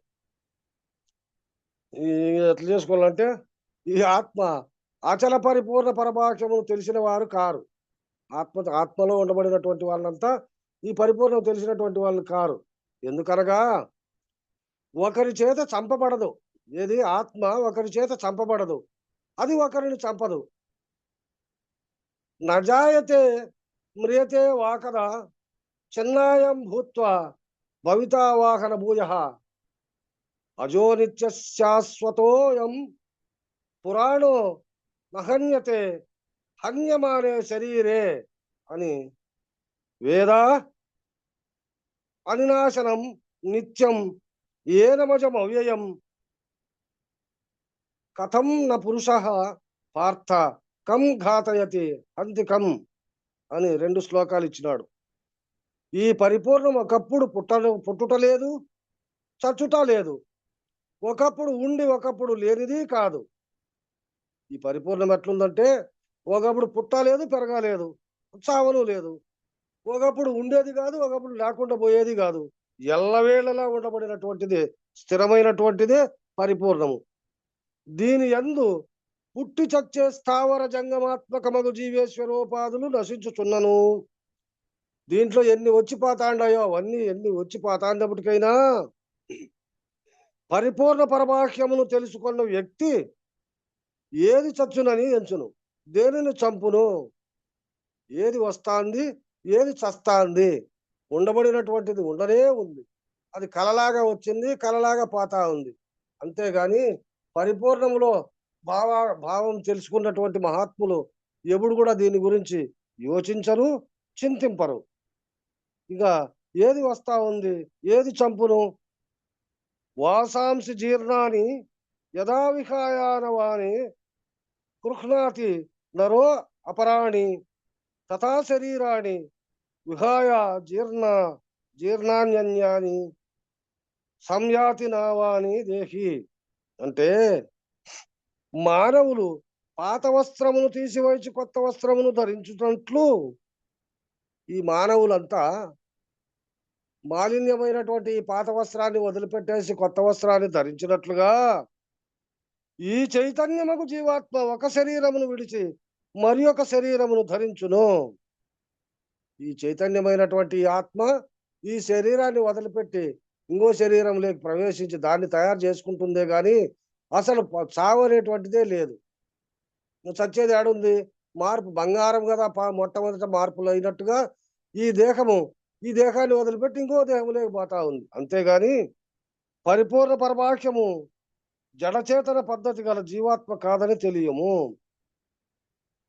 ఎట్లా చేసుకోవాలంటే ఈ ఆత్మ అచల పరిపూర్ణ పరమాక్షమును తెలిసిన వారు కారు. ఆత్మలో ఉండబడినటువంటి వాళ్ళంతా ఈ పరిపూర్ణం తెలిసినటువంటి వాళ్ళు కారు. ఎందుకనగా ఒకరి చేత చంపబడదు. ఏది ఆత్మ ఒకరి చేత చంపబడదు, అది ఒకరిని చంపదు. నజాయతే మ్రియతే వాకద చిన్నాయం భూత్వా భవితా వాహన భూయ అజో నిత్య శాశ్వతోయం పురాణో నహన్యతే హన్యమానే శరీరే అని వేద అనినాశనం నిత్యం ఏనమజం అవ్యయం కథం న పురుష పార్థ కం ఘాతయతి అంతికం అని 2 శ్లోకాలు ఇచ్చినాడు. ఈ పరిపూర్ణం ఒకప్పుడు పుట్టుట లేదు, చచ్చుట లేదు, ఒకప్పుడు ఉండి ఒకప్పుడు లేనిది కాదు. ఈ పరిపూర్ణం ఎట్లుందంటే ఒకప్పుడు పుట్టలేదు, పెరగలేదు, చావను లేదు, ఒకప్పుడు ఉండేది కాదు, ఒకప్పుడు లేకుండా పోయేది కాదు, ఎల్లవేళలా ఉండబడినటువంటిది, స్థిరమైనటువంటిదే పరిపూర్ణము. దీని యందు పుట్టి చచ్చే స్థావర జంగమాత్మకమగు జీవేశ్వరోపాదులు నశించుచున్నను. దీంట్లో ఎన్ని వచ్చి పాతాండాయో అవన్నీ ఎన్ని వచ్చి పాతాండప్పటికైనా పరిపూర్ణ పరమాఖ్యమును తెలుసుకున్న వ్యక్తి ఏది చచ్చునని ఎంచును, దేనిని చంపును, ఏది వస్తాంది, ఏది చస్తాంది. ఉండబడినటువంటిది ఉండనే ఉంది, అది కలలాగా వచ్చింది, కలలాగా పోతా ఉంది. అంతేగాని పరిపూర్ణములో భావం తెలుసుకున్నటువంటి మహాత్ములు ఎప్పుడు కూడా దీని గురించి యోచించరు, చింతింపరు. ఇక ఏది వస్తా ఉంది, ఏది చంపును. వాసాంసి జీర్ణాన్ని యథావిహాయానవాని కృహ్ణాతి నరో అపరాణి తథా శరీరాన్ని విహాయ జీర్ణాన్యన్యాని సంయాతి నావాని దేహి. అంటే మానవులు పాత వస్త్రమును తీసివేసి కొత్త వస్త్రమును ధరించున్నట్లు ఈ మానవులంతా మాలిన్యమైనటువంటి ఈ పాత వస్త్రాన్ని వదిలిపెట్టేసి కొత్త వస్త్రాన్ని ధరించినట్లుగా ఈ చైతన్యముకు జీవాత్మ ఒక శరీరమును విడిచి మరి ఒక శరీరమును ధరించును. ఈ చైతన్యమైనటువంటి ఆత్మ ఈ శరీరాన్ని వదిలిపెట్టి ఇంకో శరీరంలోకి ప్రవేశించి దాన్ని తయారు చేసుకుంటుందే గాని అసలు చావు అనేటువంటిదే లేదు. చచ్చేది ఏడుంది? మార్పు బంగారం కదా మొట్టమొదట మార్పులు అయినట్టుగా ఈ దేహము ఈ దేహాన్ని వదిలిపెట్టి ఇంకో దేహంలోకి పోతా ఉంది. అంతేగాని పరిపూర్ణ పరమాఖ్యము జడచేతన పద్ధతి గల జీవాత్మ కాదని తెలియము.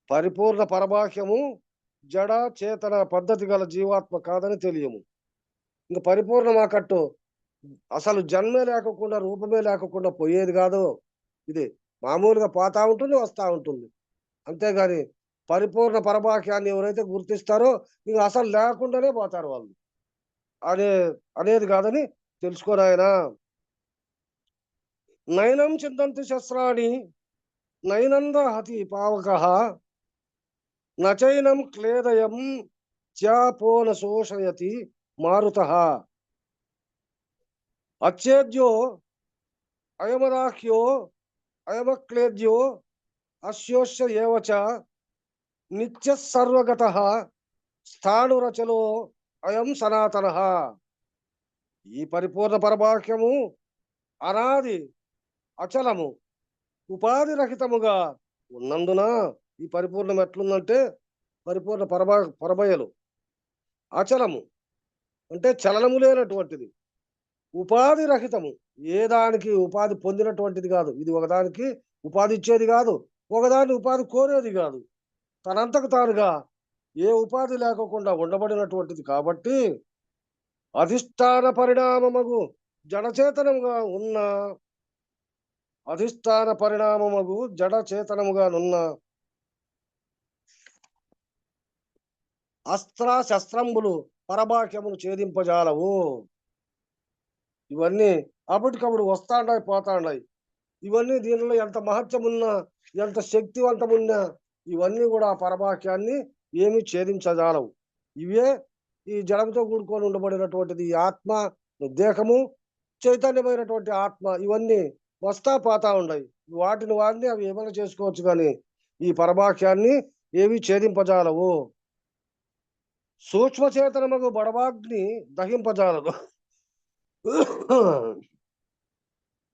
పరిపూర్ణ పరమాఖ్యము జడ చేతన పద్ధతి గల జీవాత్మ కాదని తెలియము. ఇంక పరిపూర్ణమాకట్టు అసలు జన్మే లేకుండా రూపమే లేకుండా పోయేది కాదు. ఇది మామూలుగా పోతా ఉంటుంది, వస్తూ ఉంటుంది. అంతేగాని పరిపూర్ణ పరమాఖ్యాన్ని ఎవరైతే గుర్తిస్తారో ఇంక అసలు లేకుండానే పోతారు వాళ్ళు అనేది కాదని తెలుసుకోరాయన. నయనం చింతంతి శస్త్రాణి నయనంద హతి పావక నచైనం క్లేదయం త్యాపోన శోషయతి మారుత అచ్చేద్యో అయమరాఖ్యో అయమక్లేద్యో అస్యోష్య ఏవచ నిత్య సర్వగత స్థాణురచలో అయం సనాతన. ఈ పరిపూర్ణ పరమాఖ్యము అనాది అచలము ఉపాధి రహితముగా ఉన్నందున ఈ పరిపూర్ణం ఎట్లుందంటే పరిపూర్ణ పరమయలు అచలము అంటే చలనము లేనటువంటిది, ఉపాధి రహితము ఏ దానికి ఉపాధి పొందినటువంటిది కాదు. ఇది ఒకదానికి ఉపాధి ఇచ్చేది కాదు, ఒకదాన్ని ఉపాధి కోరేది కాదు. తనంతకు తానుగా ఏ ఉపాధి లేకుండా ఉండబడినటువంటిది కాబట్టి అధిష్టాన పరిణామముగు జడచేతనముగా ఉన్న అధిష్టాన పరిణామముగు జడచేతనముగా నున్న అస్త్ర శస్త్రంబులు పరమాఖ్యమును ఛేదింపజాలవు. ఇవన్నీ అప్పటికప్పుడు వస్తాండాయి పోతాండాయి. ఇవన్నీ దీనిలో ఎంత మహత్యమున్నా ఎంత శక్తివంతమున్నా ఇవన్నీ కూడా పరమాఖ్యాన్ని ఏమీ ఛేదించజాలవు. ఇవే ఈ జడంతో కూడుకొని ఉండబడినటువంటిది ఈ ఆత్మ, దేహము, చైతన్యమైనటువంటి ఆత్మ ఇవన్నీ వస్తా పోతా ఉన్నాయి. వాటిని అవి ఏమైనా చేసుకోవచ్చు కానీ ఈ పరమాఖ్యాన్ని ఏవి ఛేదింపజాలవు. సూక్ష్మచేతనముగు బడబాగ్ని దహింపజాలదు.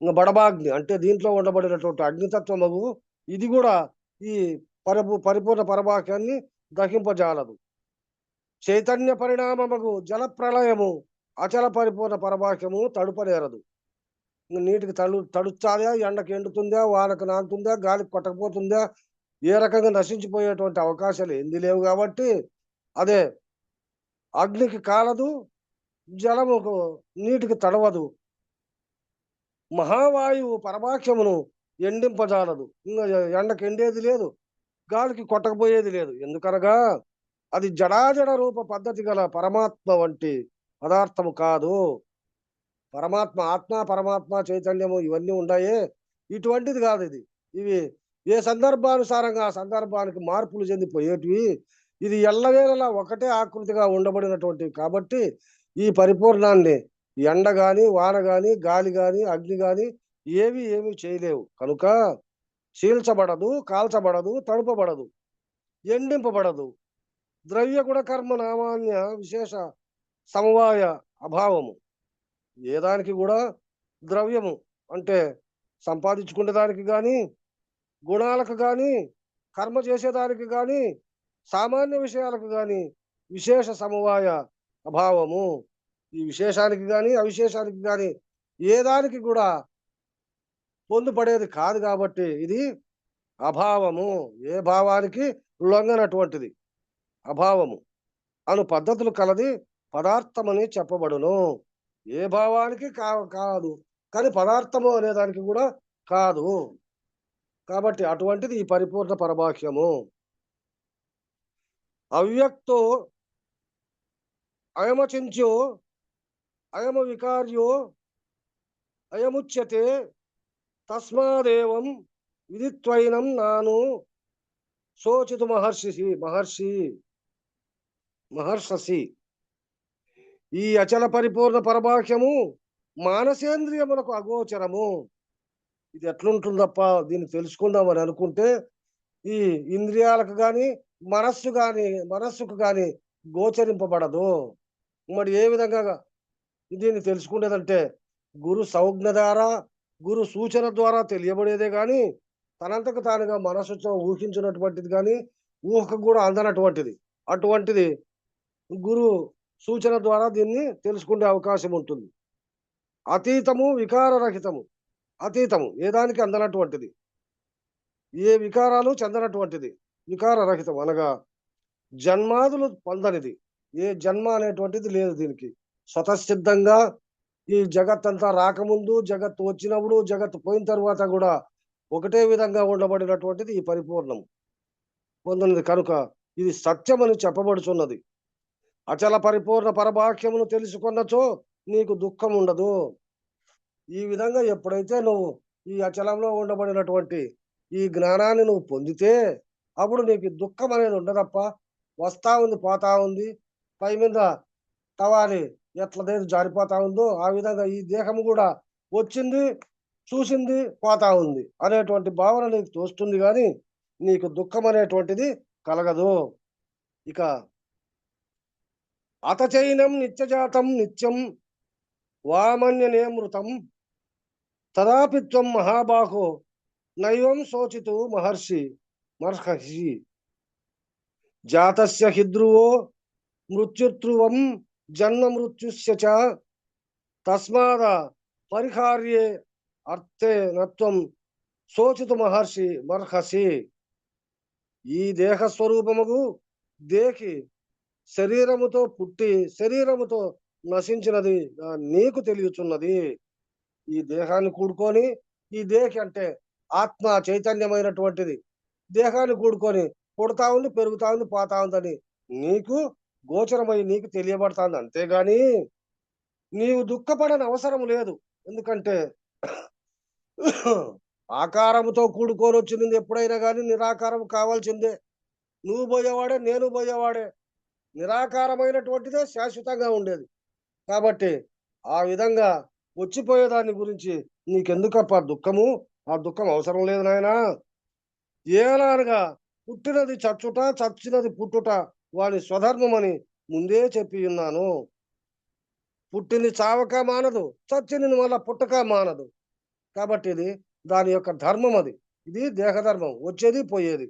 బడబాగ్ని అంటే దీంట్లో ఉండబడినటువంటి అగ్నితత్వము ఇది కూడా ఈ పరిపూర్ణ పరమాఖ్యాన్ని దహింపజాలదు. చైతన్య పరిణామముగు జల ప్రళయము అచల పరిపూర్ణ పరమాఖ్యము తడుపనేరదు. నీటికి తడుచాదా, ఎండకు ఎండుతుందా, వానకు నానుతుందా, గాలికి కొట్టకపోతుందా, ఏ రకంగా నశించిపోయేటువంటి అవకాశాలు ఏంది లేవు కాబట్టి అదే అగ్నికి కాలదు, జలముకు నీటికి తడవదు. మహావాయువు పరమాఖ్యమును ఎండింపజాలదు. ఇంకా ఎండకు ఎండేది లేదు, గాలికి కొట్టకపోయేది లేదు. ఎందుకనగా అది జడాజడ రూప పద్ధతి గల పరమాత్మ వంటి పదార్థము కాదు. పరమాత్మ ఆత్మ, పరమాత్మ చైతన్యము ఇవన్నీ ఉన్నాయే, ఇటువంటిది కాదు ఇది. ఇవి ఏ సందర్భానుసారంగా ఆ సందర్భానికి మార్పులు చెందిపోయేటివి. ఇది ఎల్లవేళలా ఒకటే ఆకృతిగా ఉండబడినటువంటివి కాబట్టి ఈ పరిపూర్ణాన్ని ఎండ గాని, వాన గాని, గాలి గాని, అగ్ని గాని ఏమీ చేయలేవు. కనుక చీల్చబడదు, కాల్చబడదు, తడుపబడదు, ఎండింపబడదు. ద్రవ్య గుణ కర్మ నామాన్య విశేష సమవాయ అభావము. ఏ దానికి కూడా ద్రవ్యము అంటే సంపాదించుకునే దానికి కానీ, గుణాలకు కానీ, కర్మ చేసేదానికి కానీ, సామాన్య విషయాలకు కానీ విశేష సమవాయ అభావము. ఈ విశేషానికి కానీ అవిశేషానికి కానీ ఏ దానికి కూడా పొందుపడేది కాదు కాబట్టి ఇది అభావము. ఏ భావానికి లొంగనటువంటిది అభావము అను పద్ధతులు కలది పదార్థమని చెప్పబడును. ఏ భావానికి కాదు కానీ పదార్థము అనేదానికి కూడా కాదు. కాబట్టి అటువంటిది ఈ పరిపూర్ణ పరమాఖ్యము. అవ్యక్తో అయమచించో అయమ వికార్యో అయముచ్యతే తస్మాదేవం విదిత్వైనం నాను శోచితు మహర్షసి. ఈ అచల పరిపూర్ణ పరమాఖ్యము మానసేంద్రియములకు అగోచరము. ఇది ఎట్లుంటుందప్ప దీన్ని తెలుసుకుందామని అనుకుంటే ఈ ఇంద్రియాలకు కానీ మనస్సుకు కానీ గోచరింపబడదు. మరి ఏ విధంగా దీన్ని తెలుసుకునేదంటే గురు సంజ్ఞ ద్వారా, గురు సూచన ద్వారా తెలియబడేదే కానీ తనంతకు తానుగా మనస్సుతో ఊహించినటువంటిది కానీ ఊహకు కూడా అందనటువంటిది. అటువంటిది గురు సూచన ద్వారా దీన్ని తెలుసుకునే అవకాశం ఉంటుంది. అతీతము వికారరహితము. అతీతము ఏ దానికి అందనటువంటిది, ఏ వికారాలు చెందనటువంటిది. వికారరహితం అనగా జన్మాదులు పొందనిది, ఏ జన్మ అనేటువంటిది లేదు దీనికి. స్వతసిద్ధంగా ఈ జగత్తంతా రాకముందు, జగత్తు వచ్చినప్పుడు, జగత్తు పోయిన తర్వాత కూడా ఒకటే విధంగా ఉండబడినటువంటిది ఈ పరిపూర్ణం పొందినది కనుక ఇది సత్యమని చెప్పబడుచున్నది. అచల పరిపూర్ణ పరభాక్యమును తెలుసుకున్నచో నీకు దుఃఖం ఉండదు. ఈ విధంగా ఎప్పుడైతే నువ్వు ఈ అచలంలో ఉండబడినటువంటి ఈ జ్ఞానాన్ని నువ్వు పొందితే అప్పుడు నీకు దుఃఖం అనేది ఉండదప్ప. వస్తా ఉంది, పోతా ఉంది, పై మీద తవాలి ఎట్లదేది జారిపోతా ఉందో ఆ విధంగా ఈ దేహము కూడా వచ్చింది, చూసింది, పోతా ఉంది అనేటువంటి భావన నీకు తోస్తుంది, కానీ నీకు దుఃఖం అనేటువంటిది కలగదు. ఇక అతచైనం నిత్యజాతం నిత్యం వామన్యనేమృతం తదాపిత్వం మహాబాహో నైవం శోచితు మహర్షి జాతస్య హిద్రువో మృత్యుత్రువం జన్మ మృత్యుస్య చ తస్మాద పరిహార్యే అర్థే నత్వం శోచితు మహర్షి. ఈ దేహ స్వరూపముగు దేకి శరీరముతో పుట్టి శరీరముతో నశించినది నీకు తెలియచున్నది. ఈ దేహాన్ని కూడుకొని, ఈ దేహి అంటే ఆత్మ చైతన్యమైనటువంటిది దేహాన్ని కూడుకొని పుడతా ఉంది, పెరుగుతా ఉంది, పోతా ఉందని నీకు గోచరమై నీకు తెలియబడతాంది. అంతేగాని నీవు దుఃఖపడని అవసరం లేదు. ఎందుకంటే ఆకారముతో కూడుకొని వచ్చింది ఎప్పుడైనా కానీ నిరాకారం కావాల్సిందే. నువ్వు పోయేవాడే, నేను పోయేవాడే. నిరాకారమైనటువంటిదే శాశ్వతంగా ఉండేది. కాబట్టి ఆ విధంగా వచ్చిపోయేదాన్ని గురించి నీకెందుకప్ప దుఃఖము? ఆ దుఃఖం అవసరం లేదు నాయనా. ఏలానగా పుట్టినది చచ్చుట, చచ్చినది పుట్టుట వాని స్వధర్మమని ముందే చెప్పి ఉన్నాను. పుట్టింది చావక మానదు, చచ్చింది మళ్ళా పుట్టక మానదు. కాబట్టి ఇది దాని యొక్క ధర్మం. ఇది దేహధర్మం, వచ్చేది పోయేది.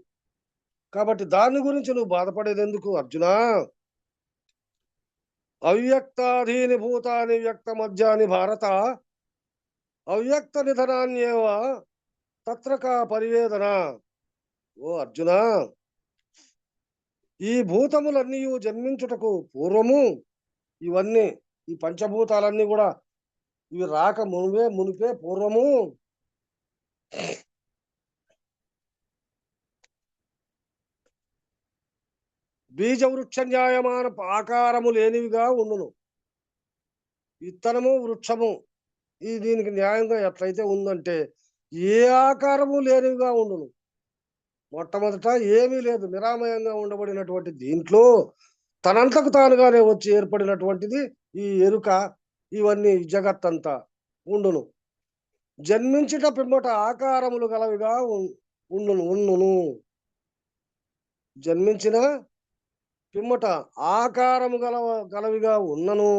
కాబట్టి దాని గురించి నువ్వు బాధపడేది ఎందుకు అర్జునా? అవ్యక్తాధీని భూతాని వ్యక్త మధ్యాని భారత అవ్యక్త నిధనాన్యేవ తత్రక పరివేదన. ఓ అర్జున, ఈ భూతములన్నీ జన్మించుటకు పూర్వము ఇవన్నీ ఈ పంచభూతాలన్నీ కూడా ఇవి రాక మునిపే పూర్వము బీజ వృక్ష న్యాయమాన ఆకారము లేనివిగా ఉండును. విత్తనము వృక్షము ఈ దీనికి న్యాయంగా ఎట్లయితే ఉందంటే ఏ ఆకారము లేనివిగా ఉండును. మొట్టమొదట ఏమీ లేదు, నిరామయంగా ఉండబడినటువంటి దీంట్లో తనంతకు తానుగానే వచ్చి ఏర్పడినటువంటిది ఈ ఎరుక, ఇవన్నీ జగత్తంతా ఉండును. జన్మించుట పిమ్మట ఆకారములు గలవిగా ఉండును. జన్మించిన పిమ్మట ఆకారము గలవిగా ఉన్నను.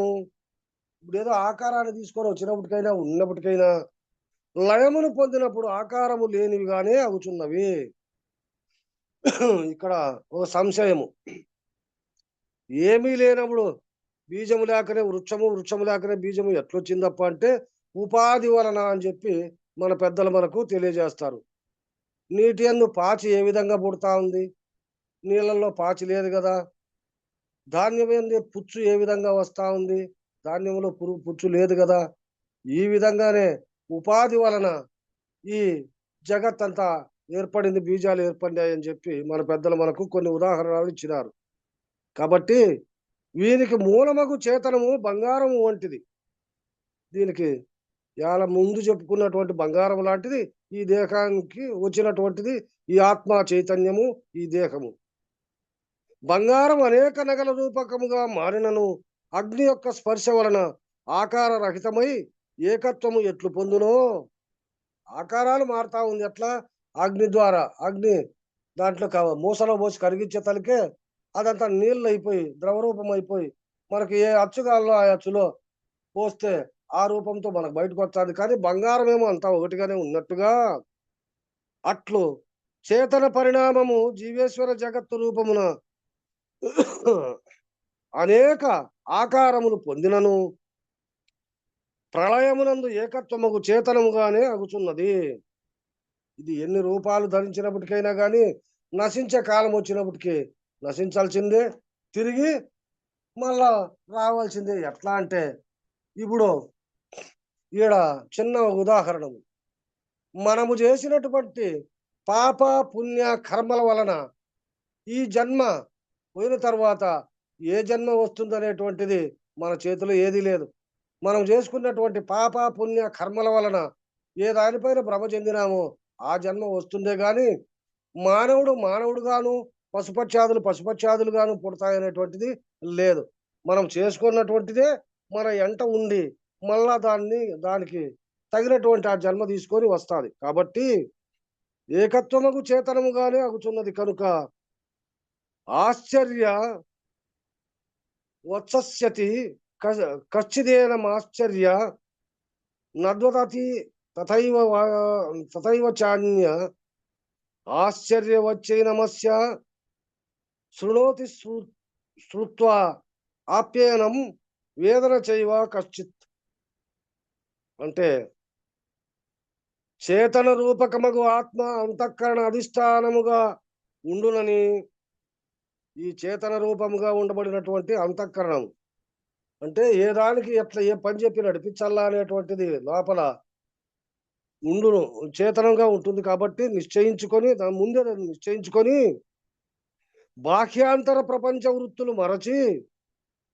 ఇప్పుడు ఏదో ఆకారాన్ని తీసుకొని వచ్చినప్పటికైనా ఉన్నప్పటికైనా లయమును పొందినప్పుడు ఆకారము లేనివిగానే అవుతున్నవి. ఇక్కడ ఒక సంశయము, ఏమీ లేనప్పుడు బీజము లేకనే వృక్షము, వృక్షము లేకనే బీజము ఎట్లొచ్చిందప్ప అంటే ఉపాధి వలన అని చెప్పి మన పెద్దలు మనకు తెలియజేస్తారు. నీటి యందు పాచి ఏ విధంగా పుడతా ఉంది? నీళ్ళల్లో పాచి లేదు కదా. ధాన్యం ఏంది పుచ్చు ఏ విధంగా వస్తా ఉంది? ధాన్యంలో పుచ్చు లేదు కదా. ఈ విధంగానే ఉపాధి వలన ఈ జగత్ అంతా ఏర్పడింది, బీజాలు ఏర్పడినాయి అని చెప్పి మన పెద్దలు మనకు కొన్ని ఉదాహరణలు ఇచ్చినారు. కాబట్టి వీనికి మూలమగు చేతనము బంగారము వంటిది. దీనికి చాలా ముందు చెప్పుకున్నటువంటి బంగారం లాంటిది ఈ దేహానికి వచ్చినటువంటిది ఈ ఆత్మ చైతన్యము, ఈ దేహము. బంగారం అనేక నగల రూపకముగా మారినను అగ్ని యొక్క స్పర్శ వలన ఆకార రహితమై ఏకత్వము ఎట్లు పొందునో. ఆకారాలు మారుతా ఉంది ఎట్లా? అగ్ని ద్వారా. అగ్ని దాంట్లో మూసలో పోసి కరిగించే తలకే అదంతా నీళ్ళు అయిపోయి ద్రవరూపం అయిపోయి మనకి ఏ అచ్చు కావాలో ఆ అచ్చులో పోస్తే ఆ రూపంతో మనకు బయటకు వస్తుంది. కానీ బంగారం ఏమో అంతా ఒకటిగానే ఉన్నట్టుగా అట్లు చేతన పరిణామము జీవేశ్వర జగత్తు రూపమున అనేక ఆకారములు పొందినను ప్రళయమునందు ఏకత్వముకు చేతనముగానే అగుచున్నది. ఇది ఎన్ని రూపాలు ధరించినప్పటికైనా కానీ నశించే కాలం వచ్చినప్పటికీ నశించాల్సిందే, తిరిగి మళ్ళా రావాల్సిందే. ఎట్లా అంటే ఇప్పుడు ఈడ చిన్న ఉదాహరణము, మనము చేసినటువంటి పాప పుణ్య కర్మల వలన ఈ జన్మ పోయిన తర్వాత ఏ జన్మ వస్తుందనేటువంటిది మన చేతిలో ఏదీ లేదు. మనం చేసుకున్నటువంటి పాప పుణ్య కర్మల వలన ఏ దానిపైన భ్రమ చెందినామో ఆ జన్మ వస్తుందే గాని మానవుడు మానవుడుగాను పశుపక్షాదులుగాను పుడతాయనేటువంటిది లేదు. మనం చేసుకున్నటువంటిదే మన ఎంట ఉండి మళ్ళా దానికి తగినటువంటి ఆ జన్మ తీసుకొని వస్తాది. కాబట్టి ఏకత్వముకు చేతనముగానే అగుచున్నది కనుక ఆశ్చర్య వత్సస్యతి కశ్చిదేనమాశ్చర్య నద్వదతి తథైవ చాన్య ఆశ్చర్యవచ్చైనమస్య శృణోతి శ్రుత్వా ఆప్యాయనం వేదన చైవ కశ్చిత్. అంటే చేతన రూపకమగు ఆత్మ అంతఃకరణ అధిష్టానముగా ఉండునని, ఈ చేతన రూపముగా ఉండబడినటువంటి అంతఃకరణం అంటే ఏ దానికి ఎట్లా ఏ పని చెప్పి నడిపించాలా అనేటువంటిది లోపల ఉండును, చేతనంగా ఉంటుంది. కాబట్టి నిశ్చయించుకొని దాని ముందే నిశ్చయించుకొని బాహ్యాంతర ప్రపంచ వృత్తులు మరచి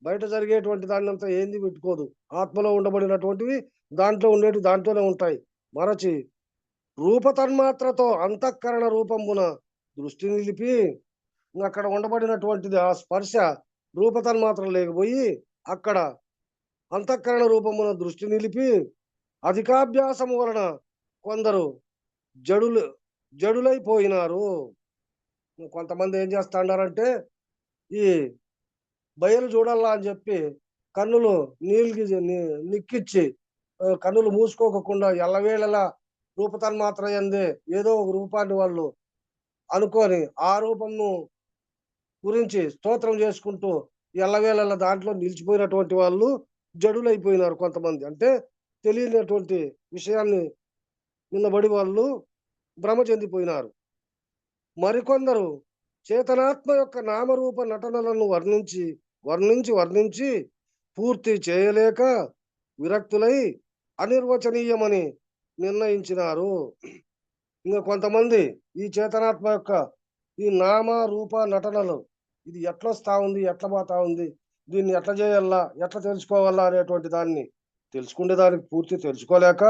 బయట జరిగేటువంటి దాన్ని అంతా ఏంది పెట్టుకోదు. ఆత్మలో ఉండబడినటువంటివి దాంట్లో ఉండేవి దాంట్లోనే ఉంటాయి. మరచి రూపతన్మాత్రతో అంతఃకరణ రూపమున దృష్టి నిలిపి అక్కడ ఉండబడినటువంటిది ఆ స్పర్శ రూపతన్మాత్రం లేకపోయి అక్కడ అంతఃకరణ రూపమున దృష్టి నిలిపి అధికాభ్యాసము వలన కొందరు జడులైపోయినారు. కొంతమంది ఏం చేస్తాండారంటే ఈ బయలు చూడాలా అని చెప్పి కన్నులు నిక్కిచ్చి కన్నులు మూసుకోకుండా ఎల్లవేళలా రూపతన్మాత్ర యందే ఏదో ఒక రూపాన్ని వాళ్ళు అనుకొని ఆ రూపంను గురించి స్తోత్రం చేసుకుంటూ ఎల్లవేళలా దాంట్లో నిలిచిపోయినటువంటి వాళ్ళు జడులైపోయినారు. కొంతమంది అంటే తెలియనటువంటి విషయాన్ని నిన్నబడి వాళ్ళు భ్రమ చెందిపోయినారు. మరికొందరు చేతనాత్మ యొక్క నామరూప నటనలను వర్ణించి పూర్తి చేయలేక విరక్తులై అనిర్వచనీయమని నిర్ణయించినారు. ఇంకా కొంతమంది ఈ చేతనాత్మ యొక్క ఈ నామ రూప నటనలు ఇది ఎట్లా వస్తా ఉంది, ఎట్లా పోతా ఉంది, దీన్ని ఎట్లా చేయాలా, ఎట్లా తెలుసుకోవాలా అనేటువంటి దాన్ని తెలుసుకునే దానికి పూర్తి తెలుసుకోలేక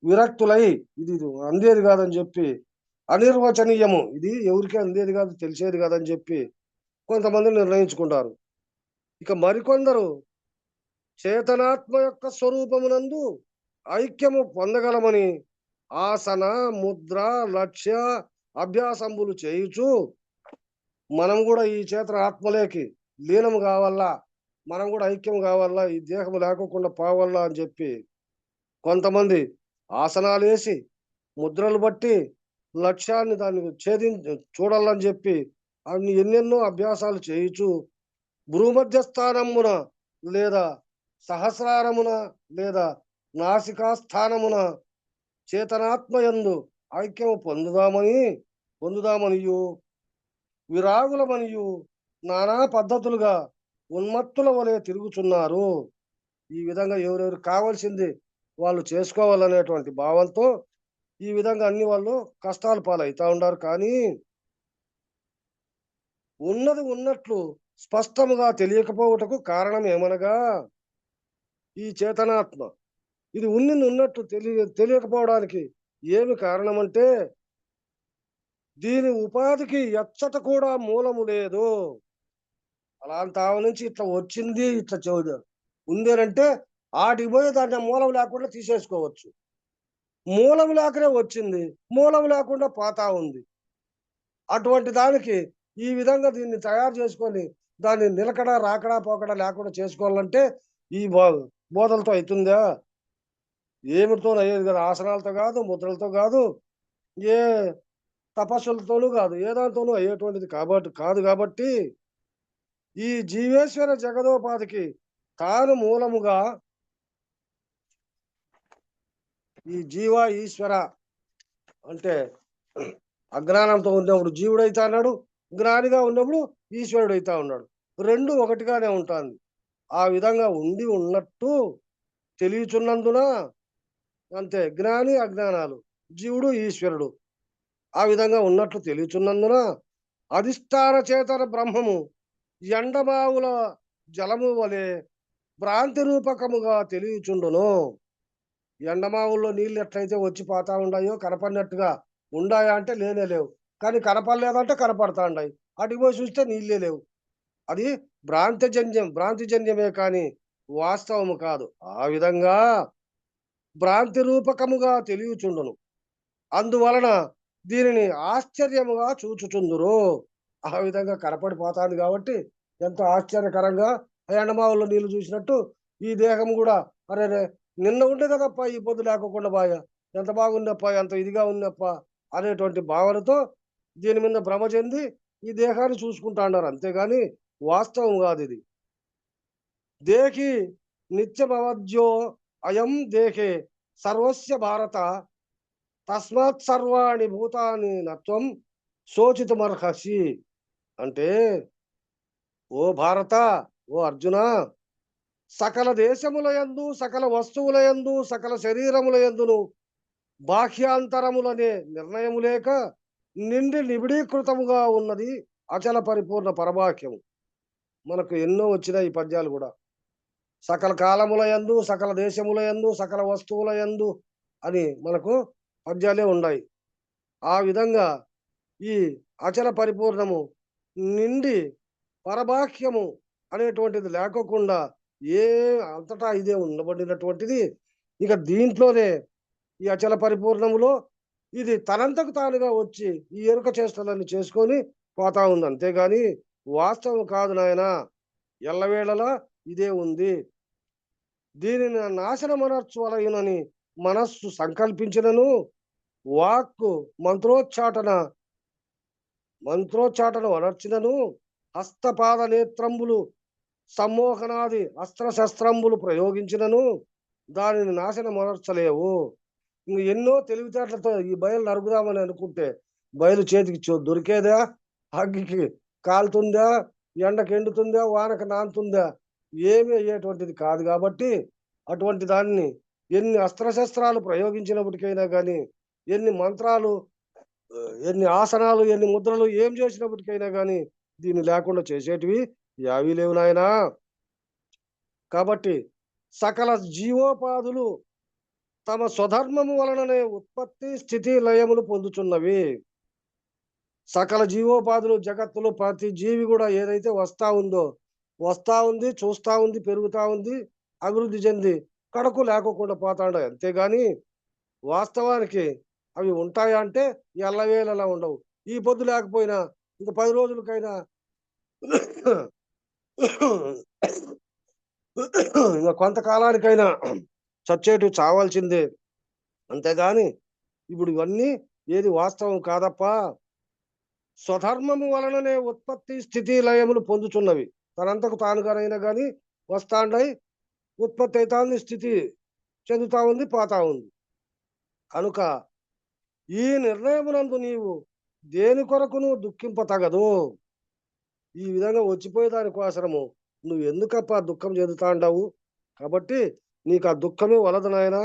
విరక్తులై ఇది అందేది కాదని చెప్పి అనిర్వచనీయము, ఇది ఎవరికి అందేది కాదు, తెలిసేది కాదని చెప్పి కొంతమంది నిర్ణయించుకుంటారు. ఇక మరికొందరు చేతనాత్మ యొక్క స్వరూపమునందు ఐక్యము పొందగలమని ఆసన ముద్ర లక్ష్య అభ్యాసంబులు చేయుచు మనం కూడా ఈ చేతన ఆత్మలేకి లీనము కావాలా, మనం కూడా ఐక్యం కావాలా, ఈ దేహము లేకోకుండా పోవాలా అని చెప్పి కొంతమంది ఆసనాలు వేసి ముద్రలు బట్టి లక్ష్యాన్ని దాన్ని చూడాలని చెప్పి అన్ని ఎన్నెన్నో అభ్యాసాలు చేయుచు భూమధ్య స్థానమున లేదా సహస్రారమున లేదా నాసికా స్థానమున చేతనాత్మయందు ఐక్యము పొందుదామనియు విరాగులమనియు నానా పద్ధతులుగా ఉన్మత్తుల వలె తిరుగుచున్నారు. ఈ విధంగా ఎవరెవరు కావాల్సింది వాళ్ళు చేసుకోవాలనేటువంటి భావంతో ఈ విధంగా అన్ని వాళ్ళు కష్టాలు పాలవుతా ఉన్నారు. కానీ ఉన్నది ఉన్నట్లు స్పష్టముగా తెలియకపోవటకు కారణం ఏమనగా ఈ చేతనాత్మ ఇది ఉన్నట్టు తెలియకపోవడానికి ఏమి కారణం అంటే దీని ఉపాధికి ఎచ్చట కూడా మూలము లేదు. అలాంటి ఆమె నుంచి ఇట్లా వచ్చింది, ఇట్లా ఉందేనంటే ఆటికి పోయి దాన్ని మూలం లేకుండా తీసేసుకోవచ్చు. మూలం లేకనే వచ్చింది, మూలం లేకుండా పోతా ఉంది. అటువంటి దానికి ఈ విధంగా దీన్ని తయారు చేసుకొని దాన్ని నిలకడ రాకడా పోకడా లేకుండా చేసుకోవాలంటే ఈ బోధలతో అవుతుందా? ఏమిటితో అయ్యేది కదా, ఆసనాలతో కాదు, ముద్రలతో కాదు, ఏ తపస్సులతోనూ కాదు, ఏ దాంతోనూ అయ్యేటువంటిది కాదు. కాబట్టి ఈ జీవేశ్వర జగదోపాధికి తాను మూలముగా ఈ జీవ ఈశ్వర అంటే అజ్ఞానంతో ఉన్నప్పుడు జీవుడైతా అన్నాడు, జ్ఞానిగా ఉన్నప్పుడు ఈశ్వరుడైతా ఉన్నాడు. రెండు ఒకటిగానే ఉంటుంది. ఆ విధంగా ఉండి ఉన్నట్టు తెలియచున్నందున అంతే జ్ఞాని అజ్ఞానాలు, జీవుడు ఈశ్వరుడు ఆ విధంగా ఉన్నట్లు తెలియచున్నందున అధిష్టాన చేతన బ్రహ్మము ఎండమావుల జలము వలె భ్రాంతి రూపకముగా తెలియచుండును. ఎండమావుల్లో నీళ్ళు ఎట్లయితే వచ్చి పోతా ఉన్నాయో కనపడినట్టుగా ఉండాయా అంటే లేనే లేవు, కానీ కనపడలేదంటే కనపడతా ఉన్నాయి. అటుకు పోయి చూస్తే నీళ్ళే లేవు. అది భ్రాంతిజన్యమే కానీ వాస్తవము కాదు. ఆ విధంగా భ్రాంతి రూపకముగా తెలియచుండును. అందువలన దీనిని ఆశ్చర్యముగా చూచుచుందురు. ఆ విధంగా కనపడిపోతాంది కాబట్టి ఎంతో ఆశ్చర్యకరంగా ఎండమావుల్లో నీళ్లు చూసినట్టు ఈ దేహం కూడా అరే నిన్న ఉండే కదప్ప ఈ పొద్దు లేకోకుండా బాగా ఎంత బాగుందప్ప, ఎంత ఇదిగా ఉందప్ప అనేటువంటి భావనతో దీని మీద భ్రమ చెంది ఈ దేహాన్ని చూసుకుంటా అన్నారు. అంతేగాని వాస్తవం కాదు ఇది. దేహి నిత్యమవద్యో అయం దేహే సర్వస్య భారత తస్మాత్ సర్వాణి భూతాని నత్వం శోచితమర్హసి. అంటే ఓ భారత, ఓ అర్జున, సకల దేశములయందు, సకల వస్తువులయందు, సకల శరీరములయందును బాహ్యాంతరములనే నిర్ణయము లేక నిండి నిబిడీకృతముగా ఉన్నది అచల పరిపూర్ణ పరమాఖ్యము. మనకు ఎన్నో వచ్చినాయి ఈ పద్యాలు కూడా. సకల కాలములయందు, సకల దేశములయందు, సకల వస్తువులయందు అని మనకు పద్యాలే ఉన్నాయి. ఆ విధంగా ఈ అచల పరిపూర్ణము నిండి పరబాహ్యము అనేటువంటిది లేకోకుండా ఏ అంతటా ఇదే ఉండబడినటువంటిది. ఇక దీంట్లోనే ఈ అచల పరిపూర్ణములో ఇది తనంతకు తానుగా వచ్చి ఈ ఎరుక చేష్టలన్నీ చేసుకొని పోతా ఉంది. అంతేగాని వాస్తవం కాదు నాయన. ఎల్లవేళలా ఇదే ఉంది. దీనిని నాశనమనర్చువలయునని మనస్సు సంకల్పించినను వాక్కు మంత్రోచ్చాటన వనర్చినను హస్తపాద నేత్రంబులు సమ్మోహనాది అస్త్రశస్త్రంబులు ప్రయోగించినను దానిని నాశనమనర్చలేవు. ఇంక ఎన్నో తెలివితేటలతో ఈ బయలు నరుగుదామని అనుకుంటే బయలు చేతికి దొరికేదా? అగ్గికి కాలుతుందా? ఎండకు ఎండుతుందా? వానకు నానుతుందా? ఏమీ అయ్యేటువంటిది కాదు. కాబట్టి అటువంటి దాన్ని ఎన్ని అస్త్రశస్త్రాలు ప్రయోగించినప్పటికైనా కానీ, ఎన్ని మంత్రాలు, ఎన్ని ఆసనాలు, ఎన్ని ముద్రలు ఏం చేసినప్పటికైనా కానీ దీన్ని లేకుండా చేసేటివి యావీ లేవు నాయనా. కాబట్టి సకల జీవోపాధులు తమ స్వధర్మము వలననే ఉత్పత్తి స్థితి లయములు పొందుతున్నవి. సకల జీవోపాధులు జగత్తులో ప్రతి జీవి కూడా ఏదైతే వస్తా ఉంది, చూస్తా ఉంది, పెరుగుతా ఉంది, అభివృద్ధి చెంది కడకు లేకోకుండా పోతాడు. అంతేగాని వాస్తవానికి అవి ఉంటాయా అంటే ఎల్లవేళలా ఉండవు. ఈ పొద్దు లేకపోయినా ఇంక 10 రోజులకైనా ఇంకా కొంతకాలానికైనా చచ్చేటు చావాల్సిందే. అంతేగాని ఇప్పుడు ఇవన్నీ ఏది వాస్తవం కాదప్పా. స్వధర్మము వలననే ఉత్పత్తి స్థితి లయములు పొందుతున్నవి. తనంతకు తానుగానైనా కానీ వస్తాండై ఉత్పత్తి అవుతా స్థితి చెందుతా ఉంది, పోతా ఉంది. కనుక ఈ నిర్ణయమునందు నీవు దేని కొరకును దుఃఖింపతగదు. ఈ విధంగా వచ్చిపోయే దానికోసము నువ్వు ఎందుకప్ప దుఃఖం చెందుతా అంటావు? కాబట్టి నీకు ఆ దుఃఖమే వలదు నాయన.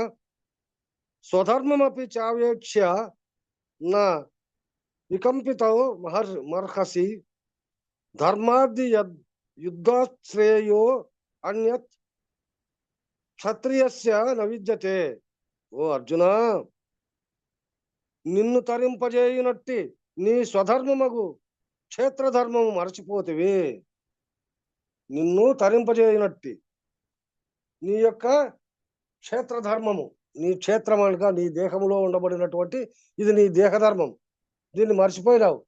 స్వధర్మమపి చావేక్ష్య నా వికంపితో మర్హసి ధర్మాది యుద్ధాశ్రేయో అన్యత్ క్షత్రియస్య నవిద్యతే. ఓ అర్జున, నిన్ను తరింపజేయునట్టి నీ స్వధర్మమగు క్షేత్రధర్మము మరచిపోతివి. నిన్ను తరింపజేయునట్టి నీ యొక్క క్షేత్రధర్మము, నీ క్షేత్రం అనగా నీ దేహములో ఉండబడినటువంటి ఇది నీ దేహధర్మం. దీన్ని మర్చిపోయినావు.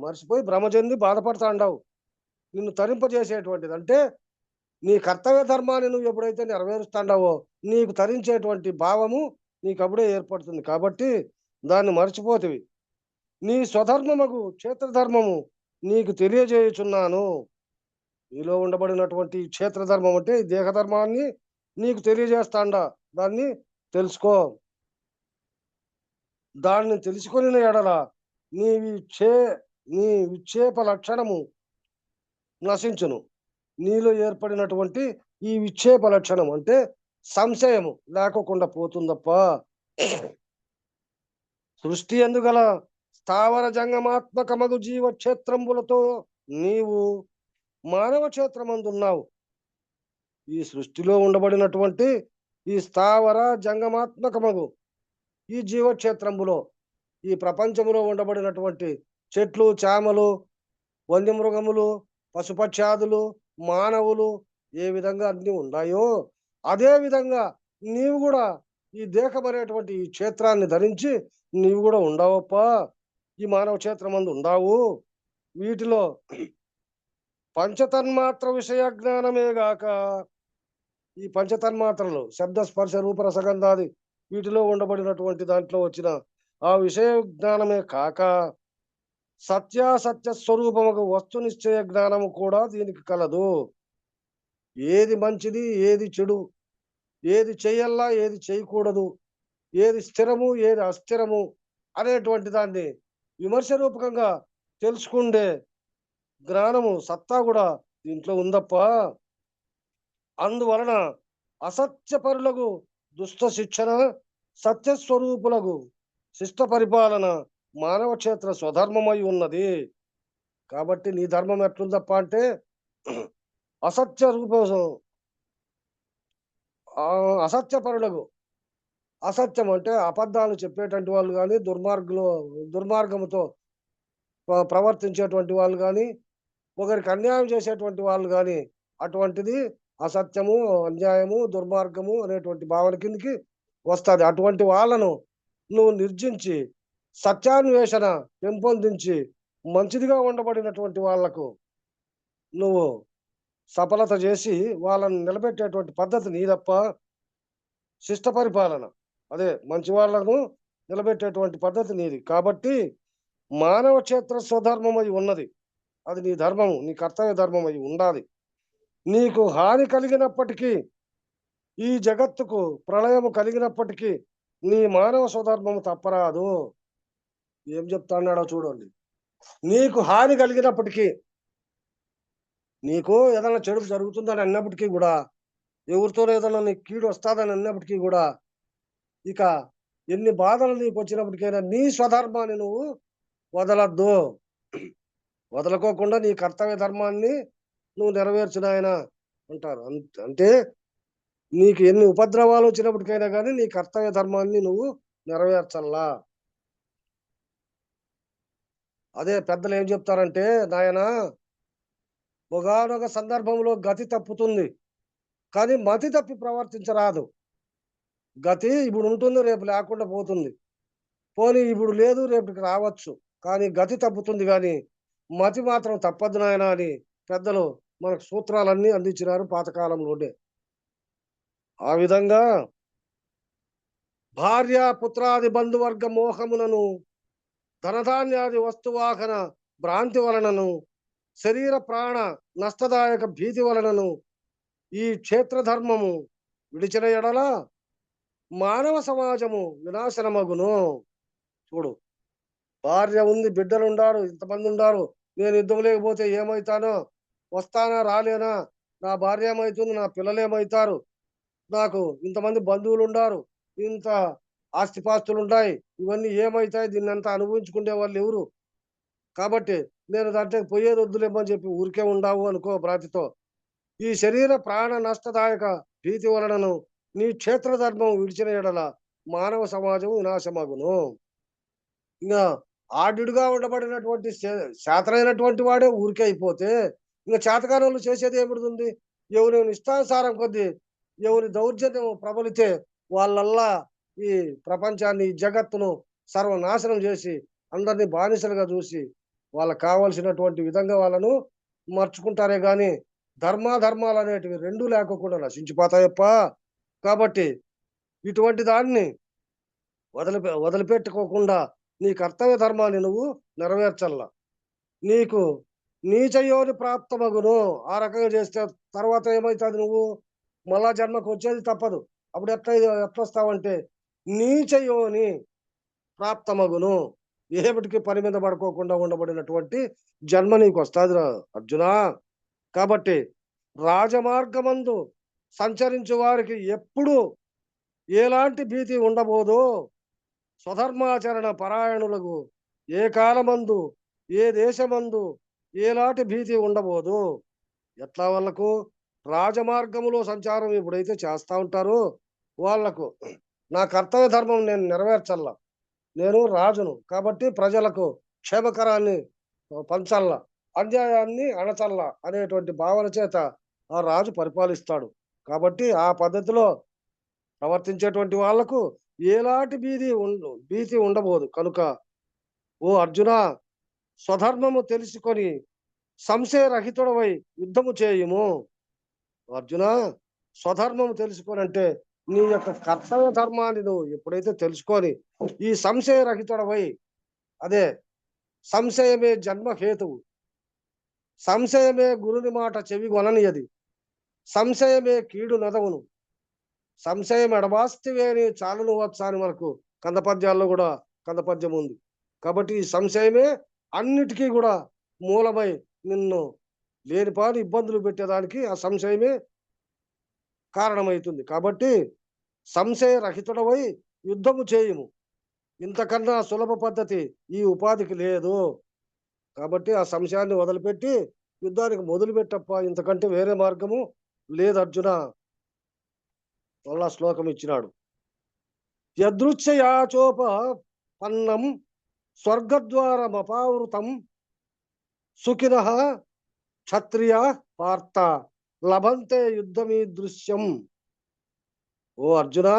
మర్చిపోయి భ్రమ చెంది బాధపడతా ఉండావు. నిన్ను తరింపజేసేటువంటిది అంటే నీ కర్తవ్య ధర్మాన్ని నువ్వు ఎప్పుడైతే నెరవేరుస్తాండావో నీకు తరించేటువంటి భావము నీకు అప్పుడే ఏర్పడుతుంది. కాబట్టి దాన్ని మర్చిపోతివి. నీ స్వధర్మముకు క్షేత్రధర్మము నీకు తెలియజేయుచున్నాను. నీలో ఉండబడినటువంటి క్షేత్ర ధర్మం అంటే ఈ దేహ ధర్మాన్ని నీకు తెలియజేస్తాండా. దాన్ని తెలుసుకో. దాన్ని తెలుసుకొని ఎడల నీ విచ్చే నీ విక్షేప లక్షణము నశించును. నీలో ఏర్పడినటువంటి ఈ విక్షేప లక్షణం అంటే సంశయము లేకోకుండా పోతుందప్ప. సృష్టి ఎందుగల స్థావర జంగమాత్మకమగు జీవ క్షేత్రంబులతో నీవు మానవ క్షేత్రమందున్నావు. ఈ సృష్టిలో ఉండబడినటువంటి ఈ స్థావర జంగమాత్మకమగు ఈ జీవక్షేత్రంబులో ఈ ప్రపంచములో ఉండబడినటువంటి చెట్లు, చేమలు, వన్యమృగములు, పశుపక్షాదులు, మానవులు ఏ విధంగా అన్ని ఉన్నాయో అదే విధంగా నీవు కూడా ఈ దేహం అనేటువంటి ఈ క్షేత్రాన్ని ధరించి నీవు కూడా ఉండవప్ప. ఈ మానవ క్షేత్రమందు ఉండావు. వీటిలో పంచతన్మాత్ర విషయ జ్ఞానమే గాక ఈ పంచతన్మాత్రలు శబ్ద స్పర్శ రూప రసగంధాది వీటిలో ఉండబడినటువంటి దాంట్లో వచ్చిన ఆ విషయ జ్ఞానమే కాక సత్యాసత్య స్వరూపముకు వస్తు నిశ్చయ జ్ఞానము కూడా దీనికి కలదు. ఏది మంచిది, ఏది చెడు, ఏది చేయల్లా, ఏది చేయకూడదు, ఏది స్థిరము, ఏది అస్థిరము అనేటువంటి దాన్ని విమర్శ రూపకంగా తెలుసుకుండే జ్ఞానము సత్తా కూడా దీంట్లో ఉందప్ప. అందువలన అసత్యపరులకు దుష్ట శిక్షణ, సత్యస్వరూపులకు శిష్ట పరిపాలన మానవ క్షేత్ర స్వధర్మమై ఉన్నది. కాబట్టి నీ ధర్మం ఎట్లుందప్ప అంటే అసత్య రూప అసత్యపరులకు, అసత్యం అంటే అబద్ధాలు చెప్పేటువంటి వాళ్ళు కానీ, దుర్మార్గముతో ప్రవర్తించేటువంటి వాళ్ళు కానీ, ఒకరికి అన్యాయం చేసేటువంటి వాళ్ళు కానీ, అటువంటిది అసత్యము, అన్యాయము, దుర్మార్గము అనేటువంటి భావన కిందకి వస్తుంది. అటువంటి వాళ్ళను నువ్వు నిర్జించి సత్యాన్వేషణ పెంపొందించి మంచిదిగా ఉండబడినటువంటి వాళ్లకు నువ్వు సఫలత చేసి వాళ్ళని నిలబెట్టేటువంటి పద్ధతి నీదప్ప. శిష్ట పరిపాలన అదే మంచి వాళ్ళను నిలబెట్టేటువంటి పద్ధతి నీది. కాబట్టి మానవ క్షేత్ర స్వధర్మమై ఉన్నది. అది నీ ధర్మము, నీ కర్తవ్య ధర్మమై ఉండాలి. నీకు హాని కలిగినప్పటికీ, ఈ జగత్తుకు ప్రళయము కలిగినప్పటికీ నీ మానవ స్వధర్మము తప్పరాదు. ఏం చెప్తాన్నాడో చూడండి. నీకు హాని కలిగినప్పటికీ, నీకు ఏదైనా చెడు జరుగుతుందని అన్నప్పటికీ కూడా, ఎవరితో ఏదైనా నీకు కీడు వస్తుందని అన్నప్పటికీ కూడా, ఇక ఎన్ని బాధలు నీకు వచ్చినప్పటికైనా నీ స్వధర్మాన్ని నువ్వు వదలద్దు. వదలకోకుండా నీ కర్తవ్య ధర్మాన్ని నువ్వు నెరవేర్చిన ఆయన అంటారు. అంటే నీకు ఎన్ని ఉపద్రవాలు వచ్చినప్పటికైనా కానీ నీ కర్తవ్య ధర్మాన్ని నువ్వు నెరవేర్చల్లా. అదే పెద్దలు ఏం చెప్తారంటే, నాయన ఒకనొక సందర్భంలో గతి తప్పుతుంది, కానీ మతి తప్పి ప్రవర్తించరాదు. గతి ఇప్పుడు ఉంటుంది, రేపు లేకుండా పోతుంది. పోనీ ఇప్పుడు లేదు, రేపుకి రావచ్చు, కానీ గతి తప్పుతుంది, కానీ మతి మాత్రం తప్పదు నాయన అని పెద్దలు మనకు సూత్రాలన్నీ అందించినారు పాతకాలంలోనే. ఆ విధంగా భార్య పుత్రాది బంధువర్గ మోహములను, ధనధాన్యాది వస్తువాహన భ్రాంతి వలనను, శరీర ప్రాణ నష్టదాయక భీతి వలనను ఈ క్షేత్రధర్మము విడిచిన ఎడల మానవ సమాజము వినాశనమగును. చూడు, భార్య ఉంది, బిడ్డలు ఉండారు, ఇంతమంది ఉండారు, నేను యుద్ధం లేకపోతే ఏమవుతానో, వస్తానా రాలేనా, నా భార్య ఏమవుతుంది, నా పిల్లలు ఏమవుతారు, నాకు ఇంతమంది బంధువులు ఉండారు, ఇంత ఆస్తిపాస్తులు ఉంటాయి, ఇవన్నీ ఏమవుతాయి, దీన్ని అంతా అనుభవించుకునే వాళ్ళు ఎవరు? కాబట్టి నేను దాంట్లో పోయేది వద్దులేమని చెప్పి ఊరికే ఉండావు అనుకో భ్రాతితో. ఈ శరీర ప్రాణ నష్టదాయక భీతి వలనను నీ క్షేత్ర ధర్మం విడిచిన ఎడల మానవ సమాజం వినాశమగును. ఇంకా ఆడుగా ఉండబడినటువంటి శాతరైనటువంటి వాడే ఊరికే అయిపోతే ఇంకా చేతకానులు చేసేది ఏమిడుతుంది? ఎవరి ఇష్టానుసారం కొద్దీ ఎవరి దౌర్జన్యం ప్రబలితే వాళ్ళల్లా ఈ ప్రపంచాన్ని, ఈ జగత్తును సర్వనాశనం చేసి అందరినీ బానిసలుగా చూసి వాళ్ళకు కావలసినటువంటి విధంగా వాళ్ళను మర్చుకుంటారే గాని ధర్మాలు అనేటివి రెండూ లేకోకుండా నశించిపోతాయప్ప. కాబట్టి ఇటువంటి దాన్ని వదిలిపెట్టుకోకుండా నీ కర్తవ్య ధర్మాన్ని నువ్వు నెరవేర్చల్లా. నీకు నీచయోని ప్రాప్తమగును. ఆ రకంగా చేస్తే తర్వాత ఏమవుతుంది, నువ్వు మళ్ళా జన్మకు వచ్చేది తప్పదు. అప్పుడు ఎట్లొస్తావంటే నీచయోని ప్రాప్తమగును. ఏమిటికి పని మీద పడుకోకుండా ఉండబడినటువంటి జన్మ నీకు వస్తుంది అర్జునా. కాబట్టి రాజమార్గమందు సంచరించు వారికి ఎప్పుడు ఎలాంటి భీతి ఉండబోదు. స్వధర్మాచరణ పరాయణులకు ఏ కాలమందు ఏ దేశమందు ఎలాంటి భీతి ఉండబోదు. ఎట్లా వాళ్ళకు రాజమార్గములో సంచారం ఎప్పుడైతే చేస్తా ఉంటారో వాళ్లకు నా కర్తవ్య ధర్మం నేను నెరవేర్చల్లా, నేను రాజును కాబట్టి ప్రజలకు క్షేమకరాన్ని పంచల్ల, అన్యాయాన్ని అణచల్ల అనేటువంటి భావన చేత ఆ రాజు పరిపాలిస్తాడు. కాబట్టి ఆ పద్ధతిలో ప్రవర్తించేటువంటి వాళ్లకు ఎలాంటి భీతి ఉండబోదు. కనుక ఓ అర్జున, స్వధర్మము తెలుసుకొని సంశయరహితుడవై యుద్ధము చేయుము. అర్జున, స్వధర్మము తెలుసుకొని అంటే నీ యొక్క కర్తవ్య ధర్మాన్ని నువ్వు ఎప్పుడైతే తెలుసుకొని ఈ సంశయరహితుడవై, అదే సంశయమే జన్మహేతువు, సంశయమే గురుని మాట చెవి కొననియది, సంశయమే కీడు నదవును, సంశయం ఎడబాస్తివేని చాలును వచ్చా అని మనకు కందపద్యాల్లో కూడా కందపద్యం ఉంది. కాబట్టి ఈ సంశయమే అన్నిటికీ కూడా మూలమై నిన్ను లేనిపాని ఇబ్బందులు పెట్టేదానికి ఆ సంశయమే కారణమవుతుంది. కాబట్టి సంశయరహితుడవై యుద్ధము చేయుము. ఇంతకన్నా సులభ పద్ధతి ఈ ఉపాధికి లేదు. కాబట్టి ఆ సంశయాన్ని వదిలిపెట్టి యుద్ధానికి మొదలుపెట్టప్ప, ఇంతకంటే వేరే మార్గము లేదు అర్జున. మళ్ళా శ్లోకం ఇచ్చినాడు. యదృచ్ఛయాచోప పన్నం స్వర్గద్వారమపావృతం సుఖినః క్షత్రియ పార్థ లభంతే యుద్ధమీదృశ్యం. ఓ అర్జున,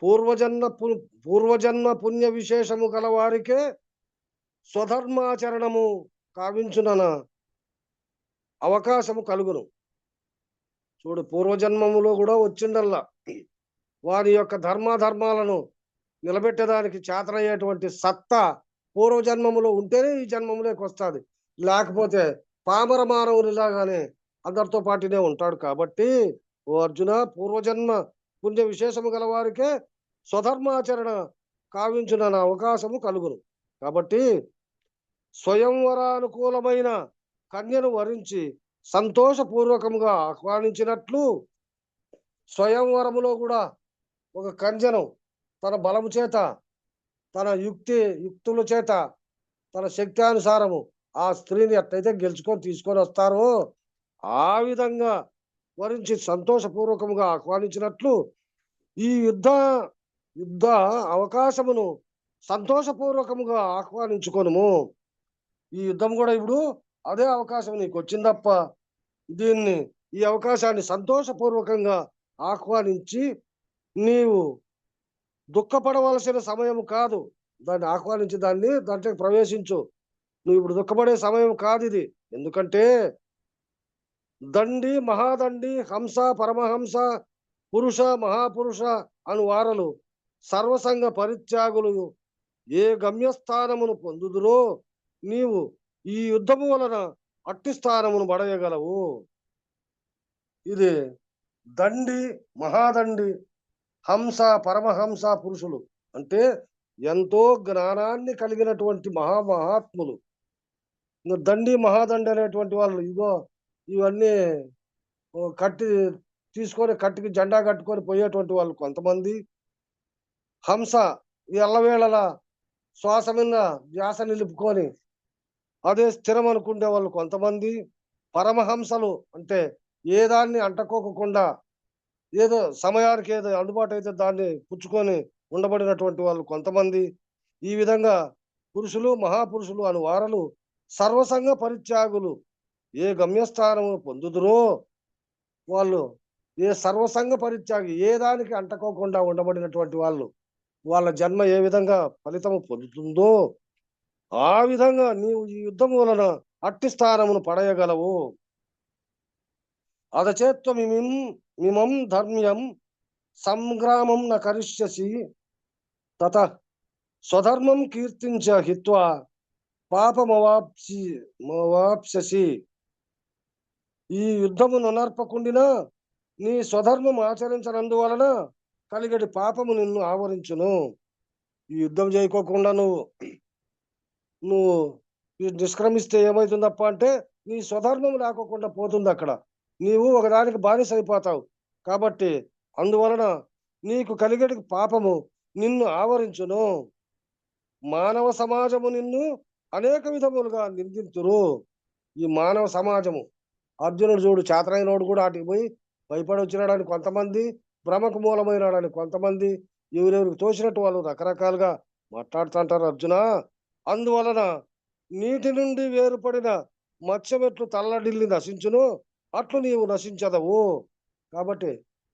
పూర్వజన్మ పుణ్య విశేషము గలవారికే స్వధర్మాచరణము కావించునన అవకాశము కలుగును. చూడు, పూర్వజన్మములో కూడా వచ్చిందల్లా వారి యొక్క ధర్మాలను నిలబెట్టడానికి చేతనయ్యేటువంటి సత్తా పూర్వజన్మములో ఉంటేనే ఈ జన్మములోకి వస్తుంది. లేకపోతే పామర మానవునిలాగానే అందరితో పాటునే ఉంటాడు. కాబట్టి ఓ అర్జున, పూర్వజన్మ పుణ్య విశేషము గల వారికే స్వధర్మాచరణ కావించున అవకాశము కలుగును. కాబట్టి స్వయంవరానుకూలమైన కన్యను వరించి సంతోషపూర్వకముగా ఆహ్వానించినట్లు స్వయంవరములో కూడా ఒక కన్యను తన బలము చేత, తన యుక్తుల చేత, తన శక్తి అనుసారము ఆ స్త్రీని ఎట్లయితే గెలుచుకొని తీసుకొని వస్తారో ఆ విధంగా వరించి సంతోషపూర్వకముగా ఆహ్వానించినట్లు ఈ యుద్ధ అవకాశమును సంతోషపూర్వకముగా ఆహ్వానించుకొనుము. ఈ యుద్ధం కూడా ఇప్పుడు అదే అవకాశం నీకు వచ్చిందప్ప, ఈ అవకాశాన్ని సంతోషపూర్వకంగా ఆహ్వానించి నీవు దుఃఖపడవలసిన సమయం కాదు. దాన్ని ఆహ్వానించి దాంట్లో ప్రవేశించు. నువ్వు ఇప్పుడు దుఃఖపడే సమయం కాదు ఇది. ఎందుకంటే దండి, మహాదండి, హంస, పరమహంస, పురుష, మహాపురుష అను వారలు సర్వసంగ పరిత్యాగులు ఏ గమ్యస్థానమును పొందుదురో నీవు ఈ యుద్ధము వలన అట్టి స్థానమును పడయగలవు. ఇది దండి, మహాదండి, హంస, పరమహంస పురుషులు అంటే ఎంతో జ్ఞానాన్ని కలిగినటువంటి మహాత్ములు. దండి, మహాదండి అనేటువంటి వాళ్ళు ఇవన్నీ కట్టికి జెండా కట్టుకొని పోయేటువంటి వాళ్ళు కొంతమంది. హంస ఎల్లవేళలా శ్వాస మీద ధ్యాస నిలుపుకొని అదే స్థిరం అనుకునే వాళ్ళు కొంతమంది. పరమహంసలు అంటే ఏ దాన్ని అంటకోకుండా ఏదో సమయానికి ఏదో అందుబాటు అయితే దాన్ని పుచ్చుకొని ఉండబడినటువంటి వాళ్ళు కొంతమంది. ఈ విధంగా పురుషులు, మహాపురుషులు అను వారలు సర్వసంగ పరిత్యాగులు ఏ గమ్యస్థానము పొందుదురో వాళ్ళు, ఏ సర్వసంగ పరిత్యాగి ఏ దానికి అంటకోకుండా ఉండబడినటువంటి వాళ్ళు, వాళ్ళ జన్మ ఏ విధంగా ఫలితము పొందుతుందో ఆ విధంగా నీవు ఈ యుద్ధం వలన అట్టి స్థానమును పడయగలవు. అదచేత్వమిమం ధర్మ్యం సంగ్రామం న కరిష్యసి తత స్వధర్మం కీర్తించ హిత్వా పాపమవాప్సి ఈ యుద్ధము ననర్పకుండినా నీ స్వధర్మం ఆచరించనందువలన కలిగడి పాపము నిన్ను ఆవరించును. ఈ యుద్ధం చేయకోకుండా నువ్వు నిష్క్రమిస్తే ఏమవుతుందప్ప అంటే నీ స్వధర్మం రాకోకుండా పోతుంది. అక్కడ నీవు ఒకదానికి బానిస అయిపోతావు. కాబట్టి అందువలన నీకు కలిగడి పాపము నిన్ను ఆవరించును. మానవ సమాజము నిన్ను అనేక విధములుగా నిందింతురు. ఈ మానవ సమాజము అర్జునుడు చూడు, చేతనైనోడు కూడా అటుకు పోయి భయపడి వచ్చినాడని కొంతమంది, భ్రమకు మూలమైనాడని కొంతమంది, ఎవరెవరికి తోచినట్టు వాళ్ళు రకరకాలుగా మాట్లాడుతుంటారు. అర్జున, అందువలన నీటి నుండి వేరుపడిన మత్స్యమెట్లు తల్లడిల్లి నశించును, అట్లు నీవు నశించదవు. కాబట్టి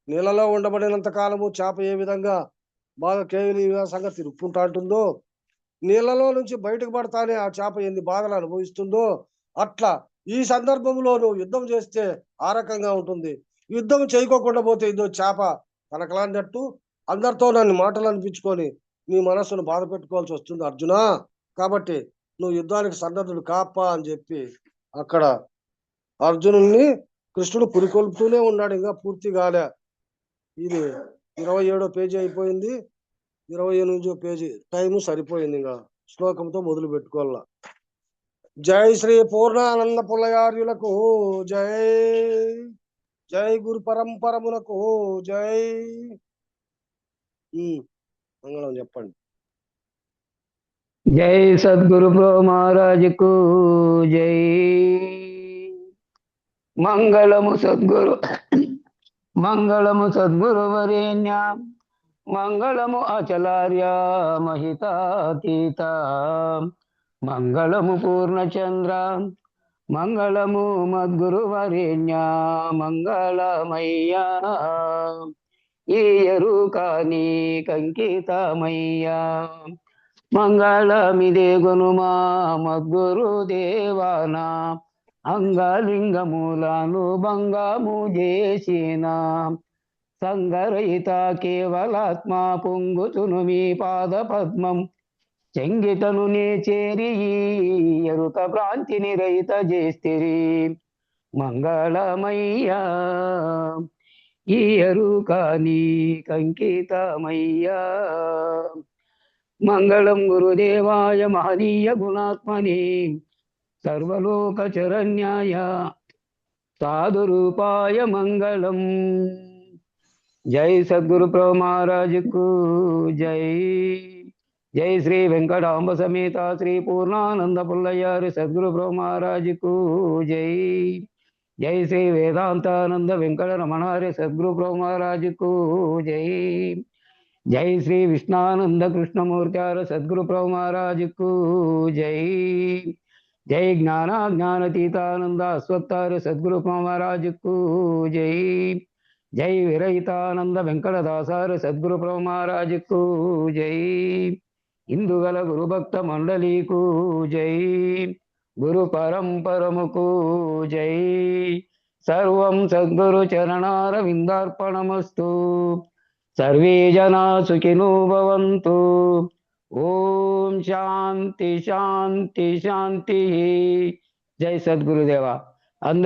నీళ్ళలో ఉండబడినంత కాలము చేప ఏ విధంగా బాగా కేవలి విలాసంగా తిరుక్కుంటా ఉంటుందో, నీళ్ళలో నుంచి బయటకు పడతానే ఆ చేప ఎన్ని బాధలు అనుభవిస్తుందో, అట్లా ఈ సందర్భంలో నువ్వు యుద్ధం చేస్తే ఆ రకంగా ఉంటుంది. యుద్ధం చేయకోకుండా పోతే ఇదో చేప కనకలాంటట్టు అందరితో నన్ను మాటలు అనిపించుకొని నీ మనస్సును బాధ పెట్టుకోవాల్సి వస్తుంది అర్జున. కాబట్టి నువ్వు యుద్ధానికి సన్నద్ధుడు కాప్ప అని చెప్పి అక్కడ అర్జునుల్ని కృష్ణుడు పురికొల్పుతూనే ఉన్నాడు. ఇంకా పూర్తి కాలే. ఇది 27వ పేజీ అయిపోయింది. 28వ పేజీ టైము సరిపోయింది. ఇంకా శ్లోకంతో మొదలు పెట్టుకోవాల. జై శ్రీ పూర్ణానంద పుల్లయార్యులకు జై. జై గురు పరంపరములకు జై. మంగళం చెప్పండి. జై సద్గురు బ్రో మహారాజుకు జై. మంగళము సద్గురు, మంగళము సద్గురు వరేణ్య, మంగళము ఆచలార్య మహితాతీత, మంగళము పూర్ణచంద్ర, మంగళము మద్గురు వరేణ్య, మంగళమయ్యా ఈ ఎరుకాని కంకితమయ్యా. మంగళమిదే గునుమా మద్గురు దేవానా, అంగలింగమూలాను భంగము చేసిన, సంగరహిత కేవలాత్మ పొంగుతును మీ పాద పద్మం, చెంగితను నే చేరి ఎరుక భ్రాంతిని రహిత చేస్తిరి. మంగళమయ్యా ఈ ఎరుకాని కంకితమయ్యా. మంగళం గురుదేవాయ మహనీయ గుణాత్మని, సర్వలోక చరణ్యాయ సాధురూపాయ మంగళం. జై సద్గురు ప్రభు మహారాజుకు జై. జై శ్రీ వెంకటాంబ సమేత శ్రీ పూర్ణానంద పుల్లయ్యారు సద్గురు ప్రభు మహారాజుకు జై. జై శ్రీ వేదాంతానంద వెంకట రమణారి సద్గురు ప్రభు మహారాజుకు జై. జై శ్రీ విష్ణానంద కృష్ణమూర్తి సద్గురు ప్రభు మహారాజుకు జై. జై జ్ఞానాజ్ఞానతీతానంద అశ్వత్థారు సద్గురు మహారాజుకు జై. జై విరహితానంద వెంకటదాసారు సద్గురు ప్రభు మహారాజుకు జై. ఇందుగల గురుభక్త మండలీకు జై. గురు పరంపరముకు జై. సర్వం సద్గురు చరణార విందార్పణమస్తు. సర్వే జనా సుఖినో భవంతు. ఓం శాంతి శాంతి శాంతి. జై సద్గురుదేవ. అందరి